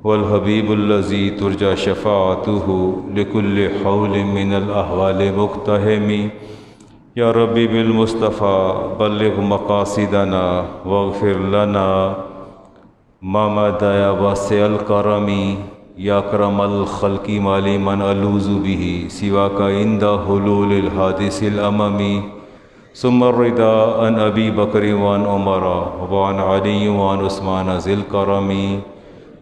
والحبیب الذی ترجى شفاعته لكل حول من الاحوال مقتحم یا ربی بالمصطفى بلغ مقاصدنا واغفر لنا ما مدى یا واسع الکرم یا اکرم الخلق مالی من الوذ به سواک عند حلول الحادث الامم ثم الرضا عن ابی بکر وعن عمر وعن علی وعن عثمان ذی الکرم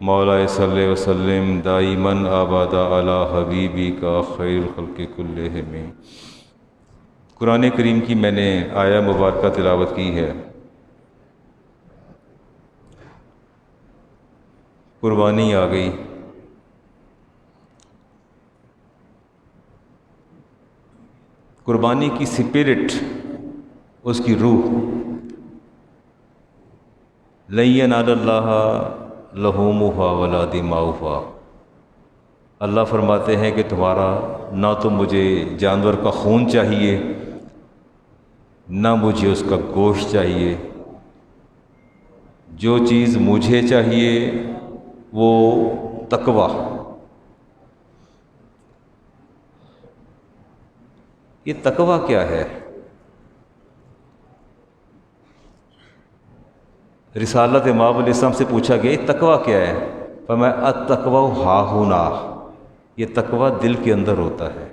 مولا صلی وسلم دائما ابدا علی حبیبک خیر الخلق کلہم۔ قرآن کریم کی میں نے آیہ مبارکہ تلاوت کی ہے۔ قربانی آ گئی۔ قربانی کی سپرٹ، اس کی روح، لن ینال اللہ لحومها ولا دماؤها، اللہ فرماتے ہیں کہ تمہارا نہ تو مجھے جانور کا خون چاہیے نہ مجھے اس کا گوشت چاہیے، جو چیز مجھے چاہیے وہ تقوی۔ یہ تقوی کیا ہے؟ رسالت امام علیہ السلام سے پوچھا گیا یہ تقوی کیا ہے؟ فرمایا التقوی ہا ہنا، یہ تقوی دل کے اندر ہوتا ہے۔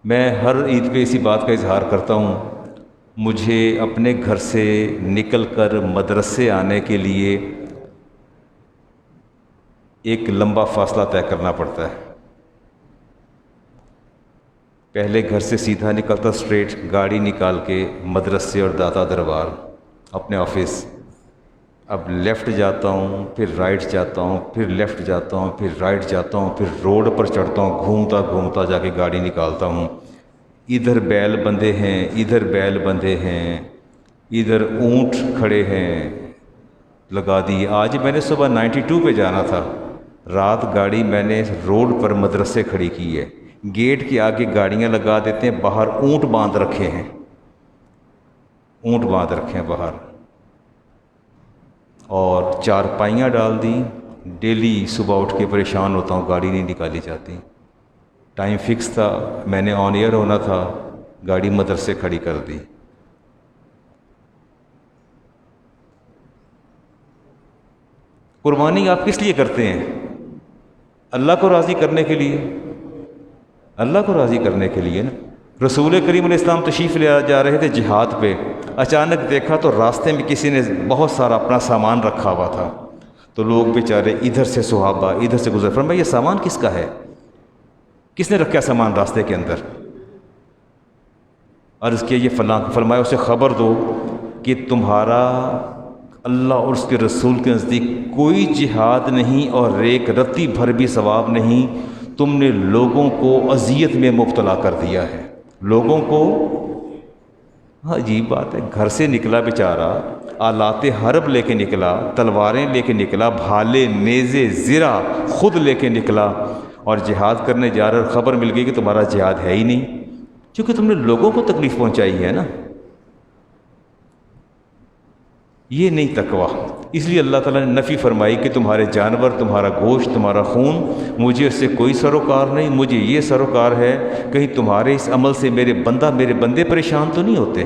میں ہر عید پہ اسی بات کا اظہار کرتا ہوں، مجھے اپنے گھر سے نکل کر مدرسے آنے کے لیے ایک لمبا فاصلہ طے کرنا پڑتا ہے۔ پہلے گھر سے سیدھا نکلتا اسٹریٹ گاڑی نکال کے مدرسے اور داتا دربار اپنے آفس، اب لیفٹ جاتا ہوں پھر رائٹ جاتا ہوں پھر لیفٹ جاتا ہوں پھر رائٹ جاتا ہوں پھر روڈ پر چڑھتا ہوں، گھومتا گھومتا جا کے گاڑی نکالتا ہوں، ادھر بیل بندھے ہیں ادھر بیل بندھے ہیں ادھر اونٹ کھڑے ہیں، لگا دی۔ آج میں نے صبح 92 پہ جانا تھا، رات گاڑی میں نے روڈ پر مدرسے کھڑی کی ہے، گیٹ کے آگے گاڑیاں لگا دیتے ہیں، باہر اونٹ باندھ رکھے ہیں، اونٹ باندھ رکھے ہیں باہر، اور چارپائیاں ڈال دیں۔ ڈیلی صبح اٹھ کے پریشان ہوتا ہوں، گاڑی نہیں نکالی جاتی۔ ٹائم فکس تھا، میں نے آن ایئر ہونا تھا، گاڑی مدرسے کھڑی کر دی۔ قربانی آپ کس لیے کرتے ہیں؟ اللہ کو راضی کرنے کے لیے، اللہ کو راضی کرنے کے لیے نا۔ رسول کریم علیہ السلام تشریف لے جا رہے تھے جہاد پہ، اچانک دیکھا تو راستے میں کسی نے بہت سارا اپنا سامان رکھا ہوا تھا، تو لوگ بیچارے ادھر سے صحابہ ادھر سے گزر، فرمایا یہ سامان کس کا ہے؟ کس نے رکھا سامان راستے کے اندر؟ عرض کیا یہ فلاں، فرمایا اسے خبر دو کہ تمہارا اللہ اور اس کے رسول کے نزدیک کوئی جہاد نہیں اور ایک رتی بھر بھی ثواب نہیں، تم نے لوگوں کو اذیت میں مبتلا کر دیا ہے، لوگوں کو۔ عجیب بات ہے، گھر سے نکلا بیچارہ، آلات حرب لے کے نکلا، تلواریں لے کے نکلا، بھالے نیزے زرہ خود لے کے نکلا، اور جہاد کرنے جا رہا، خبر مل گئی کہ تمہارا جہاد ہے ہی نہیں، کیونکہ تم نے لوگوں کو تکلیف پہنچائی ہے نا۔ یہ نہیں تقویٰ۔ اس لیے اللہ تعالیٰ نے نفی فرمائی کہ تمہارے جانور، تمہارا گوشت، تمہارا خون، مجھے اس سے کوئی سروکار نہیں، مجھے یہ سروکار ہے کہیں تمہارے اس عمل سے میرے بندے پریشان تو نہیں ہوتے۔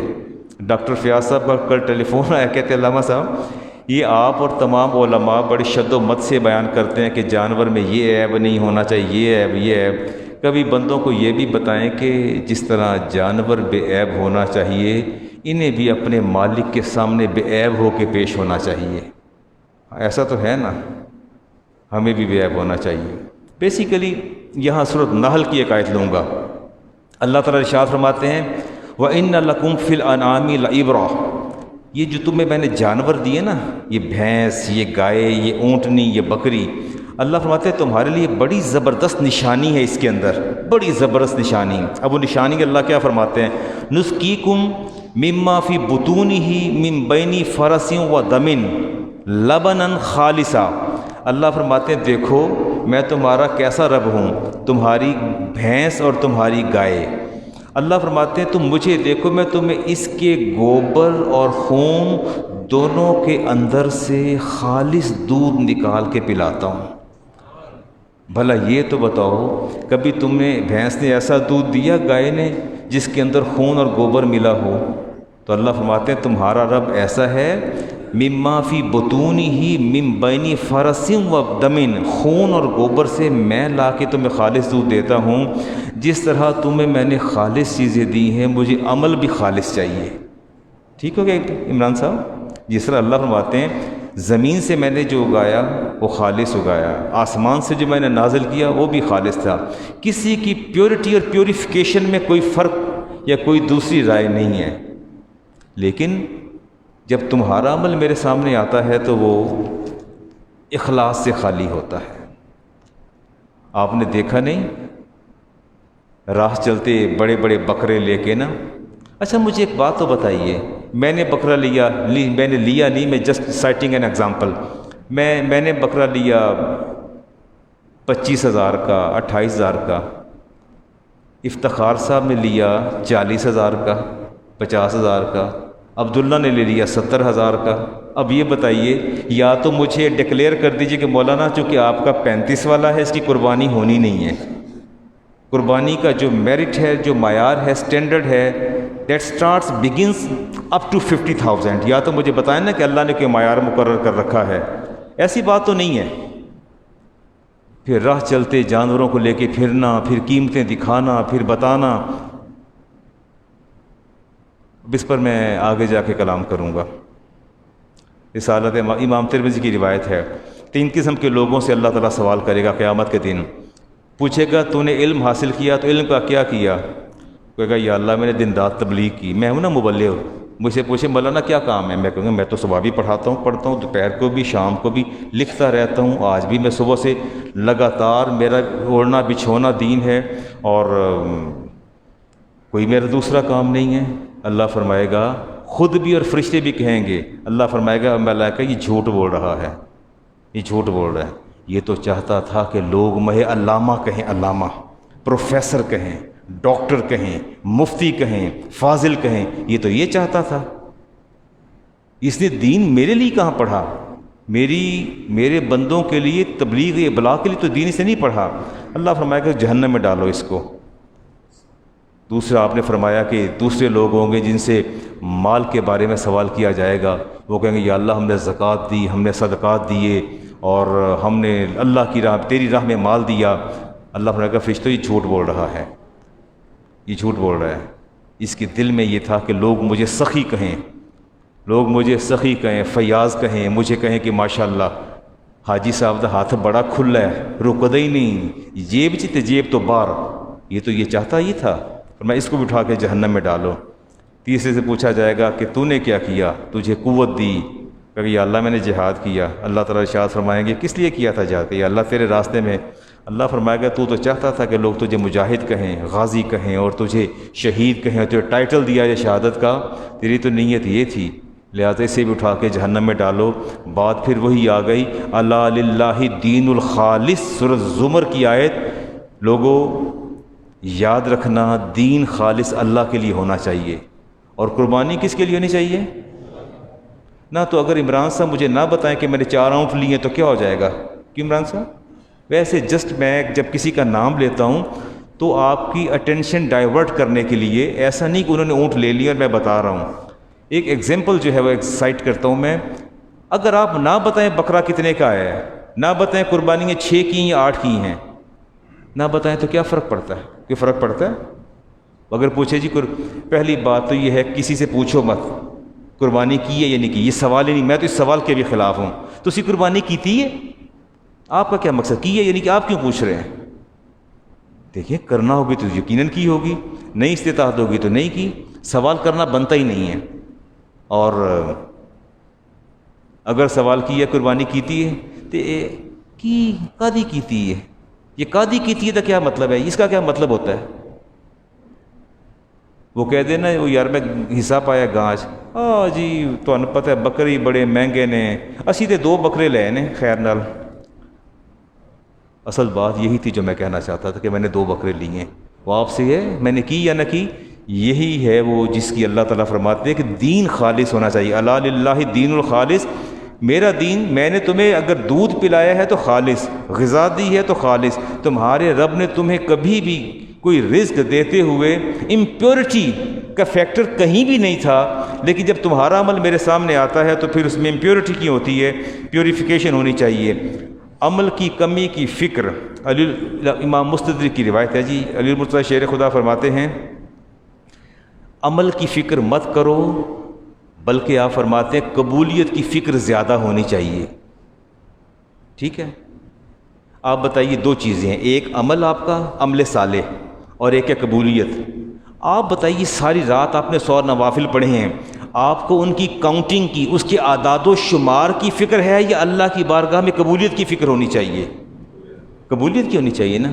ڈاکٹر فیاض صاحب کا کل ٹیلی فون آیا، کہتے علامہ صاحب یہ آپ اور تمام علماء بڑی شد و مت سے بیان کرتے ہیں کہ جانور میں یہ عیب نہیں ہونا چاہیے، یہ عیب یہ عیب، کبھی بندوں کو یہ بھی بتائیں کہ جس طرح جانور بے عیب ہونا چاہیے، انہیں بھی اپنے مالک کے سامنے بے عیب ہو کے پیش ہونا چاہیے۔ ایسا تو ہے نا، ہمیں بھی بے عیب ہونا چاہیے۔ بیسیکلی یہاں سورۃ نحل کی ایک آیت لوں گا، اللہ تعالیٰ ارشاد فرماتے ہیں وَإِنَّ لَكُمْ فِي الْأَنْعَامِ لَعِبْرَةً، یہ جو تمہیں میں نے جانور دیے نا، یہ بھینس، یہ گائے، یہ اونٹنی، یہ بکری، اللہ فرماتے ہیں تمہارے لیے بڑی زبردست نشانی ہے اس کے اندر، بڑی زبردست نشانی۔ اب وہ نشانی اللہ کیا فرماتے ہیں؟ نُسْقِيكُم مِّمَّا فِي بُطُونِهِ مِن بَيْنِ فَرَسٍ وَدَمٍ لَبَنًا خَالِصًا، اللہ فرماتے ہیں دیکھو میں تمہارا کیسا رب ہوں، تمہاری بھینس اور تمہاری گائے، اللہ فرماتے ہیں تم مجھے دیکھو، میں تمہیں اس کے گوبر اور خون دونوں کے اندر سے خالص دودھ نکال کے پلاتا ہوں۔ بھلا یہ تو بتاؤ کبھی تم نے بھینس نے ایسا دودھ دیا گائے نے جس کے اندر خون اور گوبر ملا ہو؟ تو اللہ فرماتے ہیں تمہارا رب ایسا ہے، مما فی بطونی ہی مم بینی فرسم و دمن، خون اور گوبر سے میں لا کے تمہیں خالص دودھ دیتا ہوں۔ جس طرح تمہیں میں نے خالص چیزیں دی ہیں، مجھے عمل بھی خالص چاہیے۔ ٹھیک ہو گیا عمران صاحب؟ جس طرح اللہ فرماتے ہیں زمین سے میں نے جو اگایا وہ خالص اگایا، آسمان سے جو میں نے نازل کیا وہ بھی خالص تھا۔ کسی کی پیورٹی اور پیوریفیکیشن میں کوئی فرق یا کوئی دوسری رائے نہیں ہے، لیکن جب تمہارا عمل میرے سامنے آتا ہے تو وہ اخلاص سے خالی ہوتا ہے۔ آپ نے دیکھا نہیں راہ چلتے بڑے بڑے بکرے لے کے نا، اچھا مجھے ایک بات تو بتائیے، میں نے بکرا میں نے لیا نہیں، میں جسٹ سائٹنگ این ایگزامپل، میں نے بکرا لیا 25,000 کا، 28,000 کا، افتخار صاحب نے لیا 40,000 کا، 50,000 کا، عبداللہ نے لے لیا 70,000 کا۔ اب یہ بتائیے، یا تو مجھے ڈکلیئر کر دیجئے کہ مولانا چونکہ آپ کا 35 والا ہے اس کی قربانی ہونی نہیں ہے۔ قربانی کا جو میرٹ ہے، جو معیار ہے، سٹینڈرڈ ہے، that starts begins up to 50,000۔ یا تو مجھے بتائیں نا کہ اللہ نے کوئی معیار مقرر کر رکھا ہے، ایسی بات تو نہیں ہے۔ پھر راہ چلتے جانوروں کو لے کے پھرنا، پھر قیمتیں دکھانا، پھر بتانا، اس پر میں آگے جا کے کلام کروں گا۔ رسالت امام ترمذی کی روایت ہے، 3 قسم کے لوگوں سے اللہ تعالیٰ سوال کرے گا قیامت کے دن۔ پوچھے گا تو نے علم حاصل کیا تو علم کا کیا کیا؟ کہے گا یا اللہ میں نے دن رات تبلیغ کی، میں ہوں نا مبلغ۔ مجھ سے پوچھے مولانا کیا کام ہے؟ میں کہوں گا میں تو صبح بھی پڑھتا ہوں، دوپہر کو بھی، شام کو بھی لکھتا رہتا ہوں۔ آج بھی میں صبح سے لگاتار میرا اوڑھنا بچھونا دین ہے، اور کوئی میرا دوسرا کام نہیں ہے۔ اللہ فرمائے گا، خود بھی اور فرشتے بھی کہیں گے، اللہ فرمائے گا ملائکہ یہ جھوٹ بول رہا ہے، یہ جھوٹ بول رہا ہے، یہ تو چاہتا تھا کہ لوگ مجھے علامہ کہیں، علامہ، پروفیسر کہیں، ڈاکٹر کہیں، مفتی کہیں، فاضل کہیں، یہ تو یہ چاہتا تھا۔ اس نے دین میرے لیے کہاں پڑھا؟ میرے بندوں کے لیے تبلیغ ابلاغ کے لیے تو دین سے نہیں پڑھا۔ اللہ فرمائے گا جہنم میں ڈالو اس کو۔ دوسرا آپ نے فرمایا کہ دوسرے لوگ ہوں گے جن سے مال کے بارے میں سوال کیا جائے گا، وہ کہیں گے یا اللہ ہم نے زکوٰۃ دی، ہم نے صدقات دیے، اور ہم نے اللہ کی راہ تیری راہ میں مال دیا۔ اللہ فرمائے گا فرشتوں یہ جھوٹ بول رہا ہے، یہ جھوٹ بول رہا ہے۔ اس کے دل میں یہ تھا کہ لوگ مجھے سخی کہیں، لوگ مجھے سخی کہیں، فیاض کہیں، مجھے کہیں کہ ماشاءاللہ حاجی صاحب دا ہاتھ بڑا کھلا ہے، رکدا ہی نہیں، جیب چی تے جیب تو باہر۔ یہ تو یہ چاہتا ہی تھا، میں اس کو بھی اٹھا کے جہنم میں ڈالو۔ تیسرے سے پوچھا جائے گا کہ تو نے کیا کیا، تجھے قوت دی؟ کہ یا اللہ میں نے جہاد کیا۔ اللہ تعالیٰ ارشاد فرمائیں گے کس لیے کیا تھا جہاد؟ کہ یا اللہ تیرے راستے میں۔ اللہ فرمائے گا تو چاہتا تھا کہ لوگ تجھے مجاہد کہیں، غازی کہیں، اور تجھے شہید کہیں، اور تجھے ٹائٹل دیا ہے شہادت کا، تیری تو نیت یہ تھی، لہٰذا اسے بھی اٹھا کے جہنم میں ڈالو۔ بات پھر وہی آ گئی، الا للہ دین الخالص، سورۃ زمر کی آیت۔ لوگوں یاد رکھنا، دین خالص اللہ کے لیے ہونا چاہیے، اور قربانی کس کے لیے ہونی چاہیے؟ نہ تو اگر عمران صاحب مجھے نہ بتائیں کہ میں نے 4 اونٹ لیے تو کیا ہو جائے گا؟ کیوں عمران صاحب؟ ویسے جسٹ میں جب کسی کا نام لیتا ہوں تو آپ کی اٹینشن ڈائیورٹ کرنے کے لیے، ایسا نہیں کہ انہوں نے اونٹ لے لیا اور میں بتا رہا ہوں۔ ایک ایگزامپل جو ہے وہ سائٹ کرتا ہوں میں۔ اگر آپ نہ بتائیں بکرا کتنے کا ہے، نہ بتائیں قربانیاں 6 کی یا 8 کی ہیں، نہ بتائیں تو کیا فرق پڑتا ہے؟ کوئی فرق پڑتا ہے؟ اگر پوچھے جی پہلی بات تو یہ ہے کسی سے پوچھو مت قربانی کی ہے یا نہیں کی، یہ سوال ہی نہیں، میں تو اس سوال کے بھی خلاف ہوں۔ تو اسی قربانی کی تھی ہے، آپ کا کیا مقصد کی ہے، یعنی کہ آپ کیوں پوچھ رہے ہیں؟ دیکھیں کرنا ہوگی تو یقیناً کی ہوگی، نہیں استطاعت ہوگی تو نہیں کی، سوال کرنا بنتا ہی نہیں ہے۔ اور اگر سوال کیا قربانی کیتی ہے تو کی قادی کیتی ہے، یہ قادی کیتی ہے تو کیا مطلب ہے، اس کا کیا مطلب ہوتا ہے؟ وہ کہہ دینا وہ یار میں حصہ پایا گانج، جی تمہیں پتہ ہے بکری بڑے مہنگے نے، اسی تے 2 بکرے لے نے خیر نال۔ اصل بات یہی تھی جو میں کہنا چاہتا تھا کہ میں نے 2 بکرے لیے ہیں۔ وہ آپ سے ہے میں نے کی یا نہ کی، یہی ہے وہ جس کی اللہ تعالیٰ فرماتے ہیں کہ دین خالص ہونا چاہیے. الا للہ دین الخالص، میرا دین، میں نے تمہیں اگر دودھ پلایا ہے تو خالص، غذا دی ہے تو خالص. تمہارے رب نے تمہیں کبھی بھی کوئی رزق دیتے ہوئے امپیورٹی کا فیکٹر کہیں بھی نہیں تھا، لیکن جب تمہارا عمل میرے سامنے آتا ہے تو پھر اس میں امپیورٹی کی ہوتی ہے، پیوریفیکیشن ہونی چاہیے. عمل کی کمی کی فکر، امام مستدرک کی روایت ہے جی، علی المرتضیٰ شیر خدا فرماتے ہیں عمل کی فکر مت کرو، بلکہ آپ فرماتے ہیں قبولیت کی فکر زیادہ ہونی چاہیے. ٹھیک ہے، آپ بتائیے دو چیزیں ہیں، ایک عمل آپ کا عمل صالح اور ایک ہے قبولیت. آپ بتائیے ساری رات آپ نے 100 نوافل پڑھے ہیں، آپ کو ان کی کاؤنٹنگ کی، اس کے اعداد و شمار کی فکر ہے یا اللہ کی بارگاہ میں قبولیت کی فکر ہونی چاہیے؟ قبولیت کی ہونی چاہیے نا.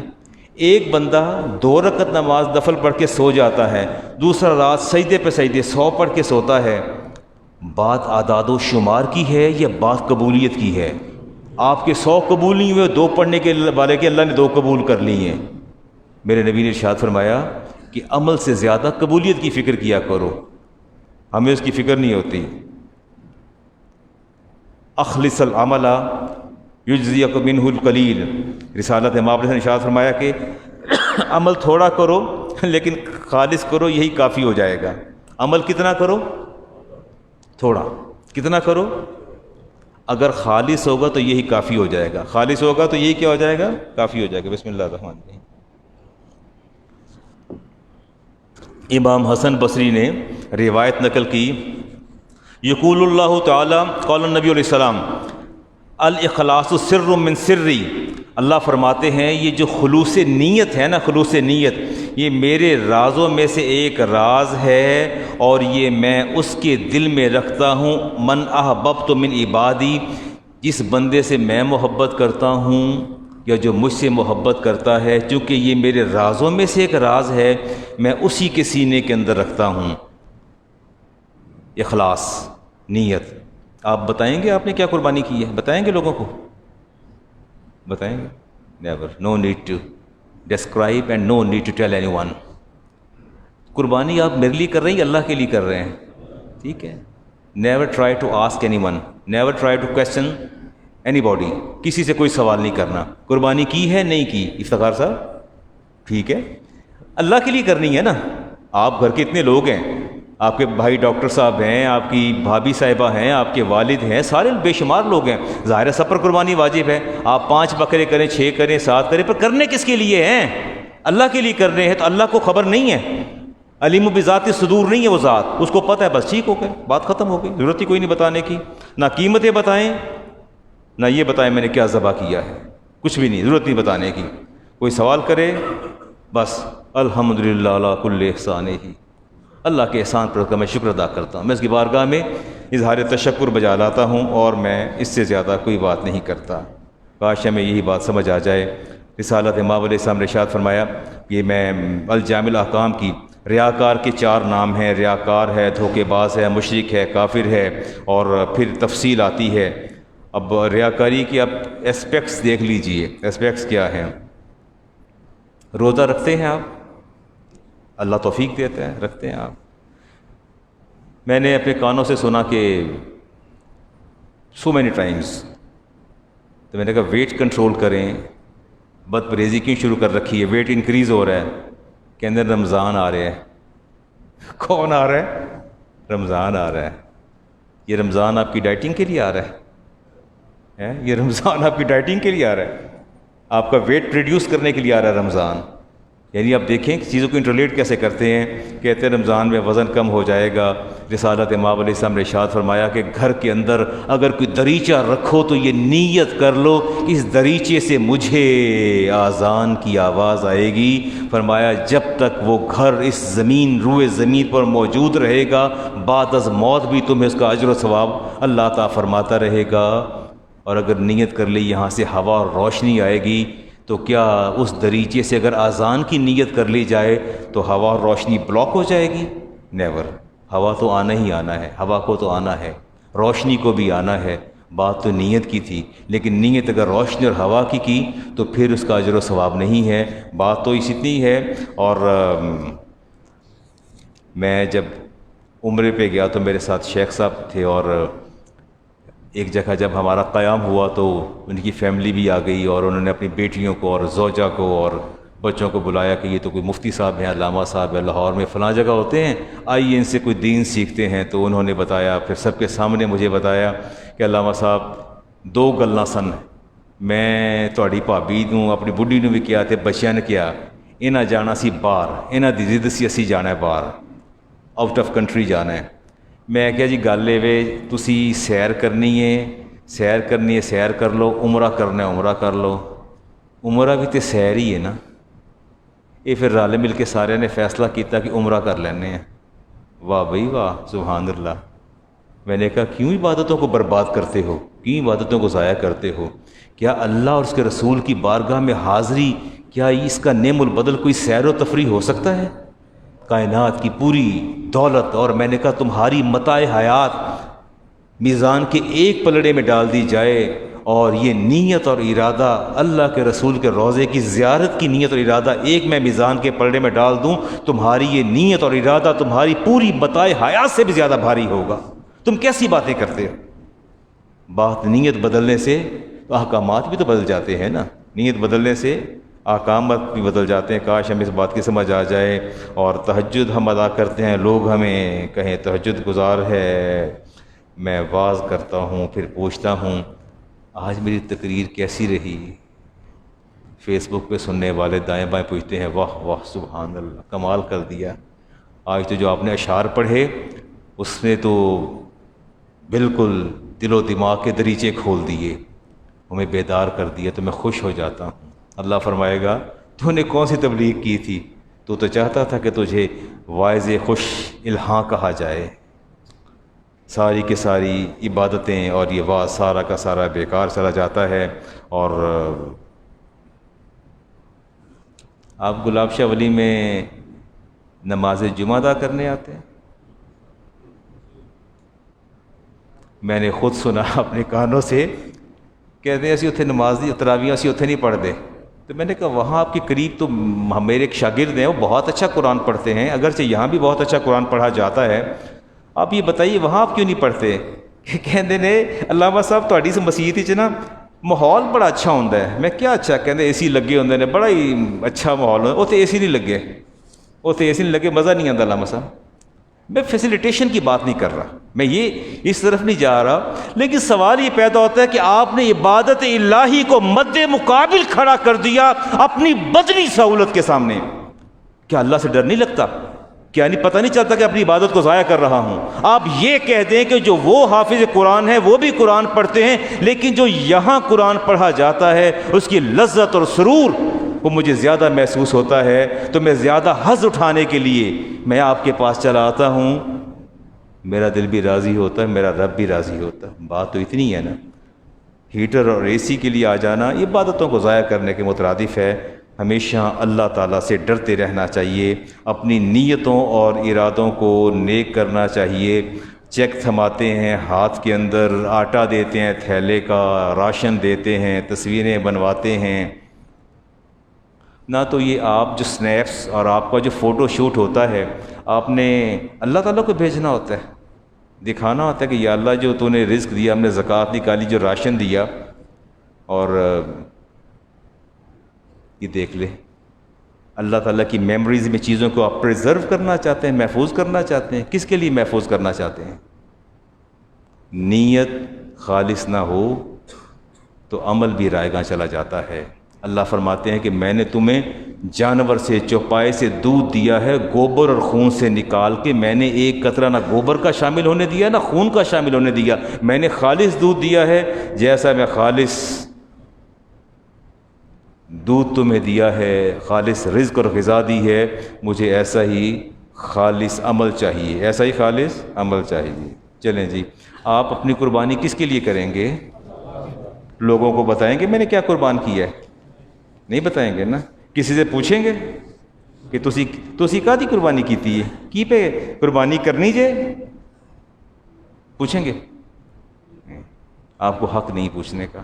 ایک بندہ 2 رکعت نماز نفل پڑھ کے سو جاتا ہے، دوسرا رات سجدے پہ سجدے 100 پڑھ کے سوتا ہے. بات اعداد و شمار کی ہے یا بات قبولیت کی ہے؟ آپ کے 100 قبول نہیں ہوئے، 2 پڑھنے کے والے کے اللہ نے 2 قبول کر لی ہیں. میرے نبی نے ارشاد فرمایا کہ عمل سے زیادہ قبولیت کی فکر کیا کرو، ہمیں اس کی فکر نہیں ہوتی. اخلص العمل یجزیک منہ القلیل، رسالت امام نے ارشاد فرمایا کہ عمل تھوڑا کرو لیکن خالص کرو، یہی کافی ہو جائے گا. عمل کتنا کرو؟ تھوڑا. کتنا کرو؟ اگر خالص ہوگا تو یہی کافی ہو جائے گا. خالص ہوگا تو یہی کیا ہو جائے گا؟ کافی ہو جائے گا. بسم اللہ الرحمن الرحیم. امام حسن بصری نے روایت نقل کی، یقول اللہ تعالی قال النبی علیہ السلام الاخلاص سر من سری، اللہ فرماتے ہیں یہ جو خلوص نیت ہے نا، خلوص نیت، یہ میرے رازوں میں سے ایک راز ہے اور یہ میں اس کے دل میں رکھتا ہوں. من احببت من عبادی، جس بندے سے میں محبت کرتا ہوں یا جو مجھ سے محبت کرتا ہے، چونکہ یہ میرے رازوں میں سے ایک راز ہے، میں اسی کے سینے کے اندر رکھتا ہوں. اخلاص، نیت. آپ بتائیں گے آپ نے کیا قربانی کی ہے؟ بتائیں گے لوگوں کو؟ بتائیں گے؟ Never. No need to describe and no need to tell anyone. قربانی آپ میرے لیے کر رہے ہیں یا اللہ کے لیے کر رہے ہیں؟ ٹھیک ہے. Never try to ask anyone, never try to question anybody. کسی سے کوئی سوال نہیں کرنا. قربانی کی ہے نہیں کی؟ افتخار صاحب ٹھیک ہے، اللہ کے لیے کرنی ہے نا. آپ گھر کے اتنے لوگ ہیں، آپ کے بھائی ڈاکٹر صاحب ہیں، آپ کی بھابھی صاحبہ ہیں، آپ کے والد ہیں، سارے بے شمار لوگ ہیں. ظاہر ہے سب پر قربانی واجب ہے. آپ 5 بکرے کریں، 6 کریں، 7 کریں، پر کرنے کس کے لیے ہیں؟ اللہ کے لیے کر رہے ہیں. تو اللہ کو خبر نہیں ہے؟ علیم بذات صدور نہیں ہے وہ ذات، اس کو پتہ ہے. بس ٹھیک ہو گئے، بات ختم ہو گئی. ضرورت ہی کوئی نہیں بتانے کی. نہ قیمتیں بتائیں، نہ یہ بتائیں میں نے کیا ذبح کیا ہے. کچھ بھی نہیں، ضرورت نہیں بتانے کی. کوئی سوال کرے بس الحمدللہ علی کل احسان ہی، اللہ کے احسان پر کا میں شکر ادا کرتا ہوں. میں اس کی بارگاہ میں اظہار تشکر بجا لاتا ہوں اور میں اس سے زیادہ کوئی بات نہیں کرتا. کاش ہمیں یہی بات سمجھ آ جائے. رسالت امام علیہ السلام نے ارشاد فرمایا کہ میں الجامع الاحکام کی ریاکار کے 4 نام ہیں. ریاکار ہے، دھوکے باز ہے، مشرک ہے، کافر ہے، اور پھر تفصیل آتی ہے. اب ریاکاری کی آپ اسپیکٹس دیکھ لیجئے. اسپیکٹس کیا ہیں؟ روزہ رکھتے ہیں آپ؟ اللہ توفیق دیتا ہے، رکھتے ہیں آپ. میں نے اپنے کانوں سے سنا کہ سو مینی ٹائمز، تو میں نے کہا ویٹ کنٹرول کریں. بد پرہیزی کیوں شروع کر رکھی ہے؟ ویٹ انکریز ہو رہا ہے. کہ اندر رمضان آ رہے ہیں. کون آ رہا ہے؟ رمضان آ رہا ہے. یہ رمضان آپ کی ڈائٹنگ کے لیے آ رہا ہے؟ یہ رمضان آپ کی ڈائٹنگ کے لیے آ رہا ہے، آپ کا ویٹ ریڈیوس کرنے کے لیے آ رہا ہے رمضان. یعنی آپ دیکھیں چیزوں کو انٹرلیٹ کیسے کرتے ہیں. کہتے ہیں رمضان میں وزن کم ہو جائے گا. رسالت امام علیہ السلام نے ارشاد فرمایا کہ گھر کے اندر اگر کوئی دریچہ رکھو تو یہ نیت کر لو کہ اس دریچے سے مجھے آذان کی آواز آئے گی. فرمایا جب تک وہ گھر اس زمین، روئے زمین پر موجود رہے گا، بعد از موت بھی تمہیں اس کا اجر و ثواب اللہ عطا فرماتا رہے گا. اور اگر نیت کر لی یہاں سے ہوا اور روشنی آئے گی، تو کیا اس دریچے سے اگر اذان کی نیت کر لی جائے تو ہوا اور روشنی بلاک ہو جائے گی؟ نیور. ہوا تو آنا ہی آنا ہے، ہوا کو تو آنا ہے، روشنی کو بھی آنا ہے. بات تو نیت کی تھی، لیکن نیت اگر روشنی اور ہوا کی تو پھر اس کا اجر و ثواب نہیں ہے. بات تو اس اتنی ہے. اور میں جب عمرے پہ گیا تو میرے ساتھ شیخ صاحب تھے، اور ایک جگہ جب ہمارا قیام ہوا تو ان کی فیملی بھی آ گئی، اور انہوں نے اپنی بیٹیوں کو اور زوجہ کو اور بچوں کو بلایا کہ یہ تو کوئی مفتی صاحب ہیں، علامہ صاحب ہیں، لاہور میں فلاں جگہ ہوتے ہیں، آئیے ان سے کوئی دین سیکھتے ہیں۔ تو انہوں نے بتایا، پھر سب کے سامنے مجھے بتایا کہ علامہ صاحب دو گلاں سن، میں تہاڈی بھابی نوں اپنی بڈھی نوں بھی کیا تے بچیاں نے کیا، انہاں جانا سی باہر، انہاں دی ضد سی اسی جانا ہے باہر، آؤٹ آف کنٹری جانا ہے۔ میں کہا جی گل اے تسی سیر کرنی ہے، سیر کر لو، عمرہ کرنا ہے عمرہ کر لو، عمرہ بھی تے سیر ہی ہے نا۔ یہ پھر رل مل کے سارے نے فیصلہ کیتا کہ عمرہ کر لینے ہیں۔ واہ بھئی واہ، سبحان اللہ۔ میں نے کہا کیوں عبادتوں کو برباد کرتے ہو، کیوں عبادتوں کو ضائع کرتے ہو؟ کیا اللہ اور اس کے رسول کی بارگاہ میں حاضری، کیا اس کا نعم البدل کوئی سیر و تفریح ہو سکتا ہے؟ کائنات کی پوری دولت، اور میں نے کہا تمہاری متاع حیات میزان کے ایک پلڑے میں ڈال دی جائے، اور یہ نیت اور ارادہ اللہ کے رسول کے روضے کی زیارت کی نیت اور ارادہ ایک میں میزان کے پلڑے میں ڈال دوں، تمہاری یہ نیت اور ارادہ تمہاری پوری متاع حیات سے بھی زیادہ بھاری ہوگا۔ تم کیسی باتیں کرتے ہو؟ بات نیت بدلنے سے تو احکامات بھی تو بدل جاتے ہیں نا، نیت بدلنے سے احکامات بھی بدل جاتے ہیں۔ کاش ہمیں اس بات کی سمجھ آ جائے۔ اور تہجد ہم ادا کرتے ہیں، لوگ ہمیں کہیں تہجد گزار ہے، میں واز کرتا ہوں پھر پوچھتا ہوں آج میری تقریر کیسی رہی؟ فیس بک پہ سننے والے دائیں بائیں پوچھتے ہیں واہ واہ سبحان اللہ، کمال کر دیا۔ آج تو جو آپ نے اشعار پڑھے اس نے تو بالکل دل و دماغ کے دریچے کھول دیے، ہمیں بیدار کر دیا، تو میں خوش ہو جاتا ہوں۔ اللہ فرمائے گا تو نے کون سی تبلیغ کی تھی؟ تو چاہتا تھا کہ تجھے واعظ خوش الہاں کہا جائے۔ ساری کی ساری عبادتیں اور یہ واعظ سارا کا سارا بیکار چلا جاتا ہے۔ اور آپ گلاب شاہ ولی میں نماز جمعہ ادا کرنے آتے ہیں؟ میں نے خود سنا اپنے کانوں سے، کہتے ہیں اسی اتنے نماز دی تراویح اسی اتنے نہیں پڑھتے۔ تو میں نے کہا وہاں آپ کے قریب تو میرے ایک شاگرد ہیں، وہ بہت اچھا قرآن پڑھتے ہیں، اگرچہ یہاں بھی بہت اچھا قرآن پڑھا جاتا ہے، آپ یہ بتائیے وہاں آپ کیوں نہیں پڑھتے؟ کہتے نے علامہ صاحب تہاڈی مسیت نا ماحول بڑا اچھا ہوتا ہے۔ میں کیا اچھا؟ کہتے اے سی لگے ہوندے نے، بڑا ہی اچھا ماحول ہوتا ہے۔ اتنے اے سی نہیں لگے، اتنے اے سی نہیں لگے، مزہ نہیں آتا علامہ صاحب۔ میں فیسیلیٹیشن کی بات نہیں کر رہا، میں یہ اس طرف نہیں جا رہا، لیکن سوال یہ پیدا ہوتا ہے کہ آپ نے عبادت الہی کو مد مقابل کھڑا کر دیا اپنی بدنی سہولت کے سامنے۔ کیا اللہ سے ڈر نہیں لگتا؟ کیا نہیں پتہ نہیں چلتا کہ اپنی عبادت کو ضائع کر رہا ہوں؟ آپ یہ کہہ دیں کہ جو وہ حافظ قرآن ہے وہ بھی قرآن پڑھتے ہیں، لیکن جو یہاں قرآن پڑھا جاتا ہے اس کی لذت اور سرور وہ مجھے زیادہ محسوس ہوتا ہے، تو میں زیادہ حظ اٹھانے کے لیے میں آپ کے پاس چلا آتا ہوں، میرا دل بھی راضی ہوتا ہے، میرا رب بھی راضی ہوتا ہے۔ بات تو اتنی ہے نا۔ ہیٹر اور اے سی کے لیے آ جانا عبادتوں کو ضائع کرنے کے مترادف ہے۔ ہمیشہ اللہ تعالیٰ سے ڈرتے رہنا چاہیے، اپنی نیتوں اور ارادوں کو نیک کرنا چاہیے۔ چیک تھماتے ہیں ہاتھ کے اندر، آٹا دیتے ہیں تھیلے کا، راشن دیتے ہیں، تصویریں بنواتے ہیں، نہ تو یہ آپ جو سنیپس اور آپ کا جو فوٹو شوٹ ہوتا ہے آپ نے اللہ تعالیٰ کو بھیجنا ہوتا ہے، دکھانا ہوتا ہے کہ یا اللہ جو تو نے رزق دیا، ہم نے زکوٰۃ نکالی، جو راشن دیا، اور یہ دیکھ لے اللہ تعالیٰ کی میموریز میں چیزوں کو آپ پریزرو کرنا چاہتے ہیں، محفوظ کرنا چاہتے ہیں۔ کس کے لیے محفوظ کرنا چاہتے ہیں؟ نیت خالص نہ ہو تو عمل بھی رائے گاں چلا جاتا ہے۔ اللہ فرماتے ہیں کہ میں نے تمہیں جانور سے، چوپائے سے دودھ دیا ہے، گوبر اور خون سے نکال کے، میں نے ایک قطرہ نہ گوبر کا شامل ہونے دیا نہ خون کا شامل ہونے دیا، میں نے خالص دودھ دیا ہے، جیسا میں خالص دودھ تمہیں دیا ہے، خالص رزق اور غذا دی ہے، مجھے ایسا ہی خالص عمل چاہیے، ایسا ہی خالص عمل چاہیے۔ چلیں جی، آپ اپنی قربانی کس کے لیے کریں گے؟ لوگوں کو بتائیں گے میں نے کیا قربان کیا ہے؟ نہیں بتائیں گے نا۔ کسی سے پوچھیں گے کہ تسی کادی قربانی کیتی ہے، کی پہ قربانی کرنی جے؟ پوچھیں گے؟ آپ کو حق نہیں پوچھنے کا۔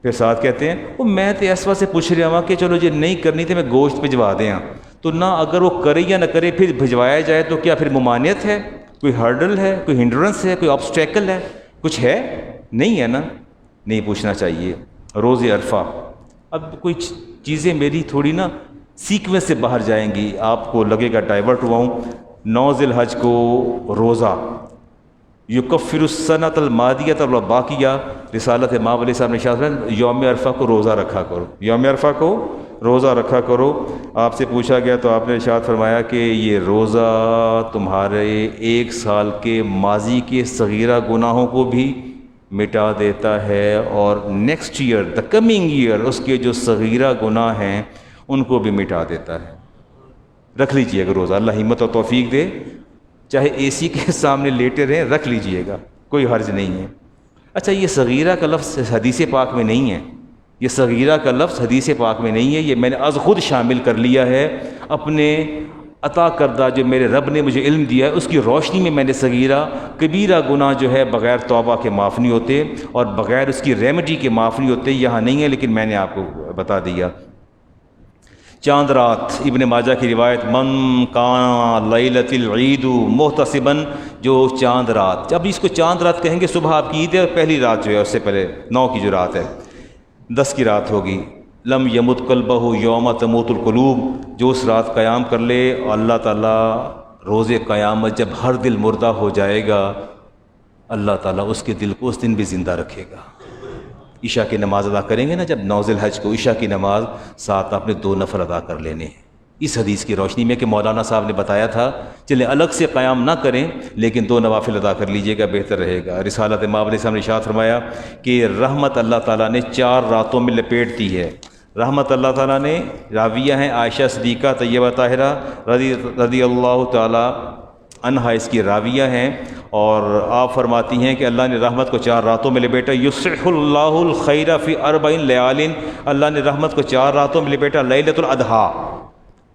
پھر ساتھ کہتے ہیں وہ میں تو اس واسطے پوچھ رہا ہوں کہ چلو جی نہیں کرنی تو میں گوشت بھجوا دیاں، تو نہ اگر وہ کرے یا نہ کرے پھر بھجوایا جائے تو کیا پھر ممانعت ہے، کوئی ہرڈل ہے، کوئی ہنڈرنس ہے، کوئی آبسٹیکل ہے، کچھ ہے؟ نہیں ہے نا، نہیں پوچھنا چاہیے۔ روز عرفہ، اب کوئی چیزیں میری تھوڑی نا سیکوینس سے باہر جائیں گی، آپ کو لگے گا ڈائیورٹ ہوا ہوں۔ 9 ذی الحج کو روزہ، یکفر السنۃ الماضیۃ والباقیہ، رسالت امام علیہ السلام نے ارشاد فرمایا یوم عرفہ کو روزہ رکھا کرو، یوم عرفہ کو روزہ رکھا کرو۔ آپ سے پوچھا گیا تو آپ نے ارشاد فرمایا کہ یہ روزہ تمہارے 1 سال کے ماضی کے صغیرہ گناہوں کو بھی مٹا دیتا ہے، اور next year the coming year اس کے جو صغیرہ گناہ ہیں ان کو بھی مٹا دیتا ہے۔ رکھ لیجئے گا روزہ، اللہ ہمت اور توفیق دے، چاہے اے سی کے سامنے لیٹے رہیں، رکھ لیجئے گا، کوئی حرج نہیں ہے۔ اچھا، یہ صغیرہ کا لفظ حدیث پاک میں نہیں ہے، یہ صغیرہ کا لفظ حدیث پاک میں نہیں ہے، یہ میں نے از خود شامل کر لیا ہے اپنے عطا کردہ جو میرے رب نے مجھے علم دیا ہے اس کی روشنی میں۔ میں نے صغیرہ کبیرہ گناہ جو ہے بغیر توبہ کے معاف نہیں ہوتے، اور بغیر اس کی ریمیڈی کے معاف نہیں ہوتے، یہاں نہیں ہے لیکن میں نے آپ کو بتا دیا۔ چاند رات، ابن ماجہ کی روایت، من کان لیلۃ العید محتسباً، جو چاند رات، جب اس کو چاند رات کہیں گے صبح آپ کی عید ہے، اور پہلی رات جو ہے اس سے پہلے 9 کی جو رات ہے 10 کی رات ہوگی، لم یمت قلبہ یوم تموت القلوب، جو اس رات قیام کر لے، اور اللہ تعالیٰ روز قیامت جب ہر دل مردہ ہو جائے گا اللہ تعالیٰ اس کے دل کو اس دن بھی زندہ رکھے گا۔ عشاء کی نماز ادا کریں گے نا جب 9 ذی الحج کو، عشاء کی نماز ساتھ آپ نے 2 نفل ادا کر لینے ہیں، اس حدیث کی روشنی میں کہ مولانا صاحب نے بتایا تھا چلیں الگ سے قیام نہ کریں لیکن 2 نوافل ادا کر لیجئے گا، بہتر رہے گا۔ رسالت امام علیہ السلام نے ارشاد فرمایا کہ رحمت اللہ تعالیٰ نے 4 راتوں میں لپیٹ دی ہے، رحمت اللہ تعالیٰ نے، راویہ ہیں عائشہ صدیقہ طیبہ طاہرہ رضی اللہ تعالیٰ عنہا اس کی راویہ ہیں، اور آپ فرماتی ہیں کہ اللہ نے رحمت کو 4 راتوں میں لپیٹا، یصح اللہ الخیر فی 40 لیال، اللہ نے رحمت کو 4 راتوں میں لپیٹا، لیلۃ الاضحیٰ،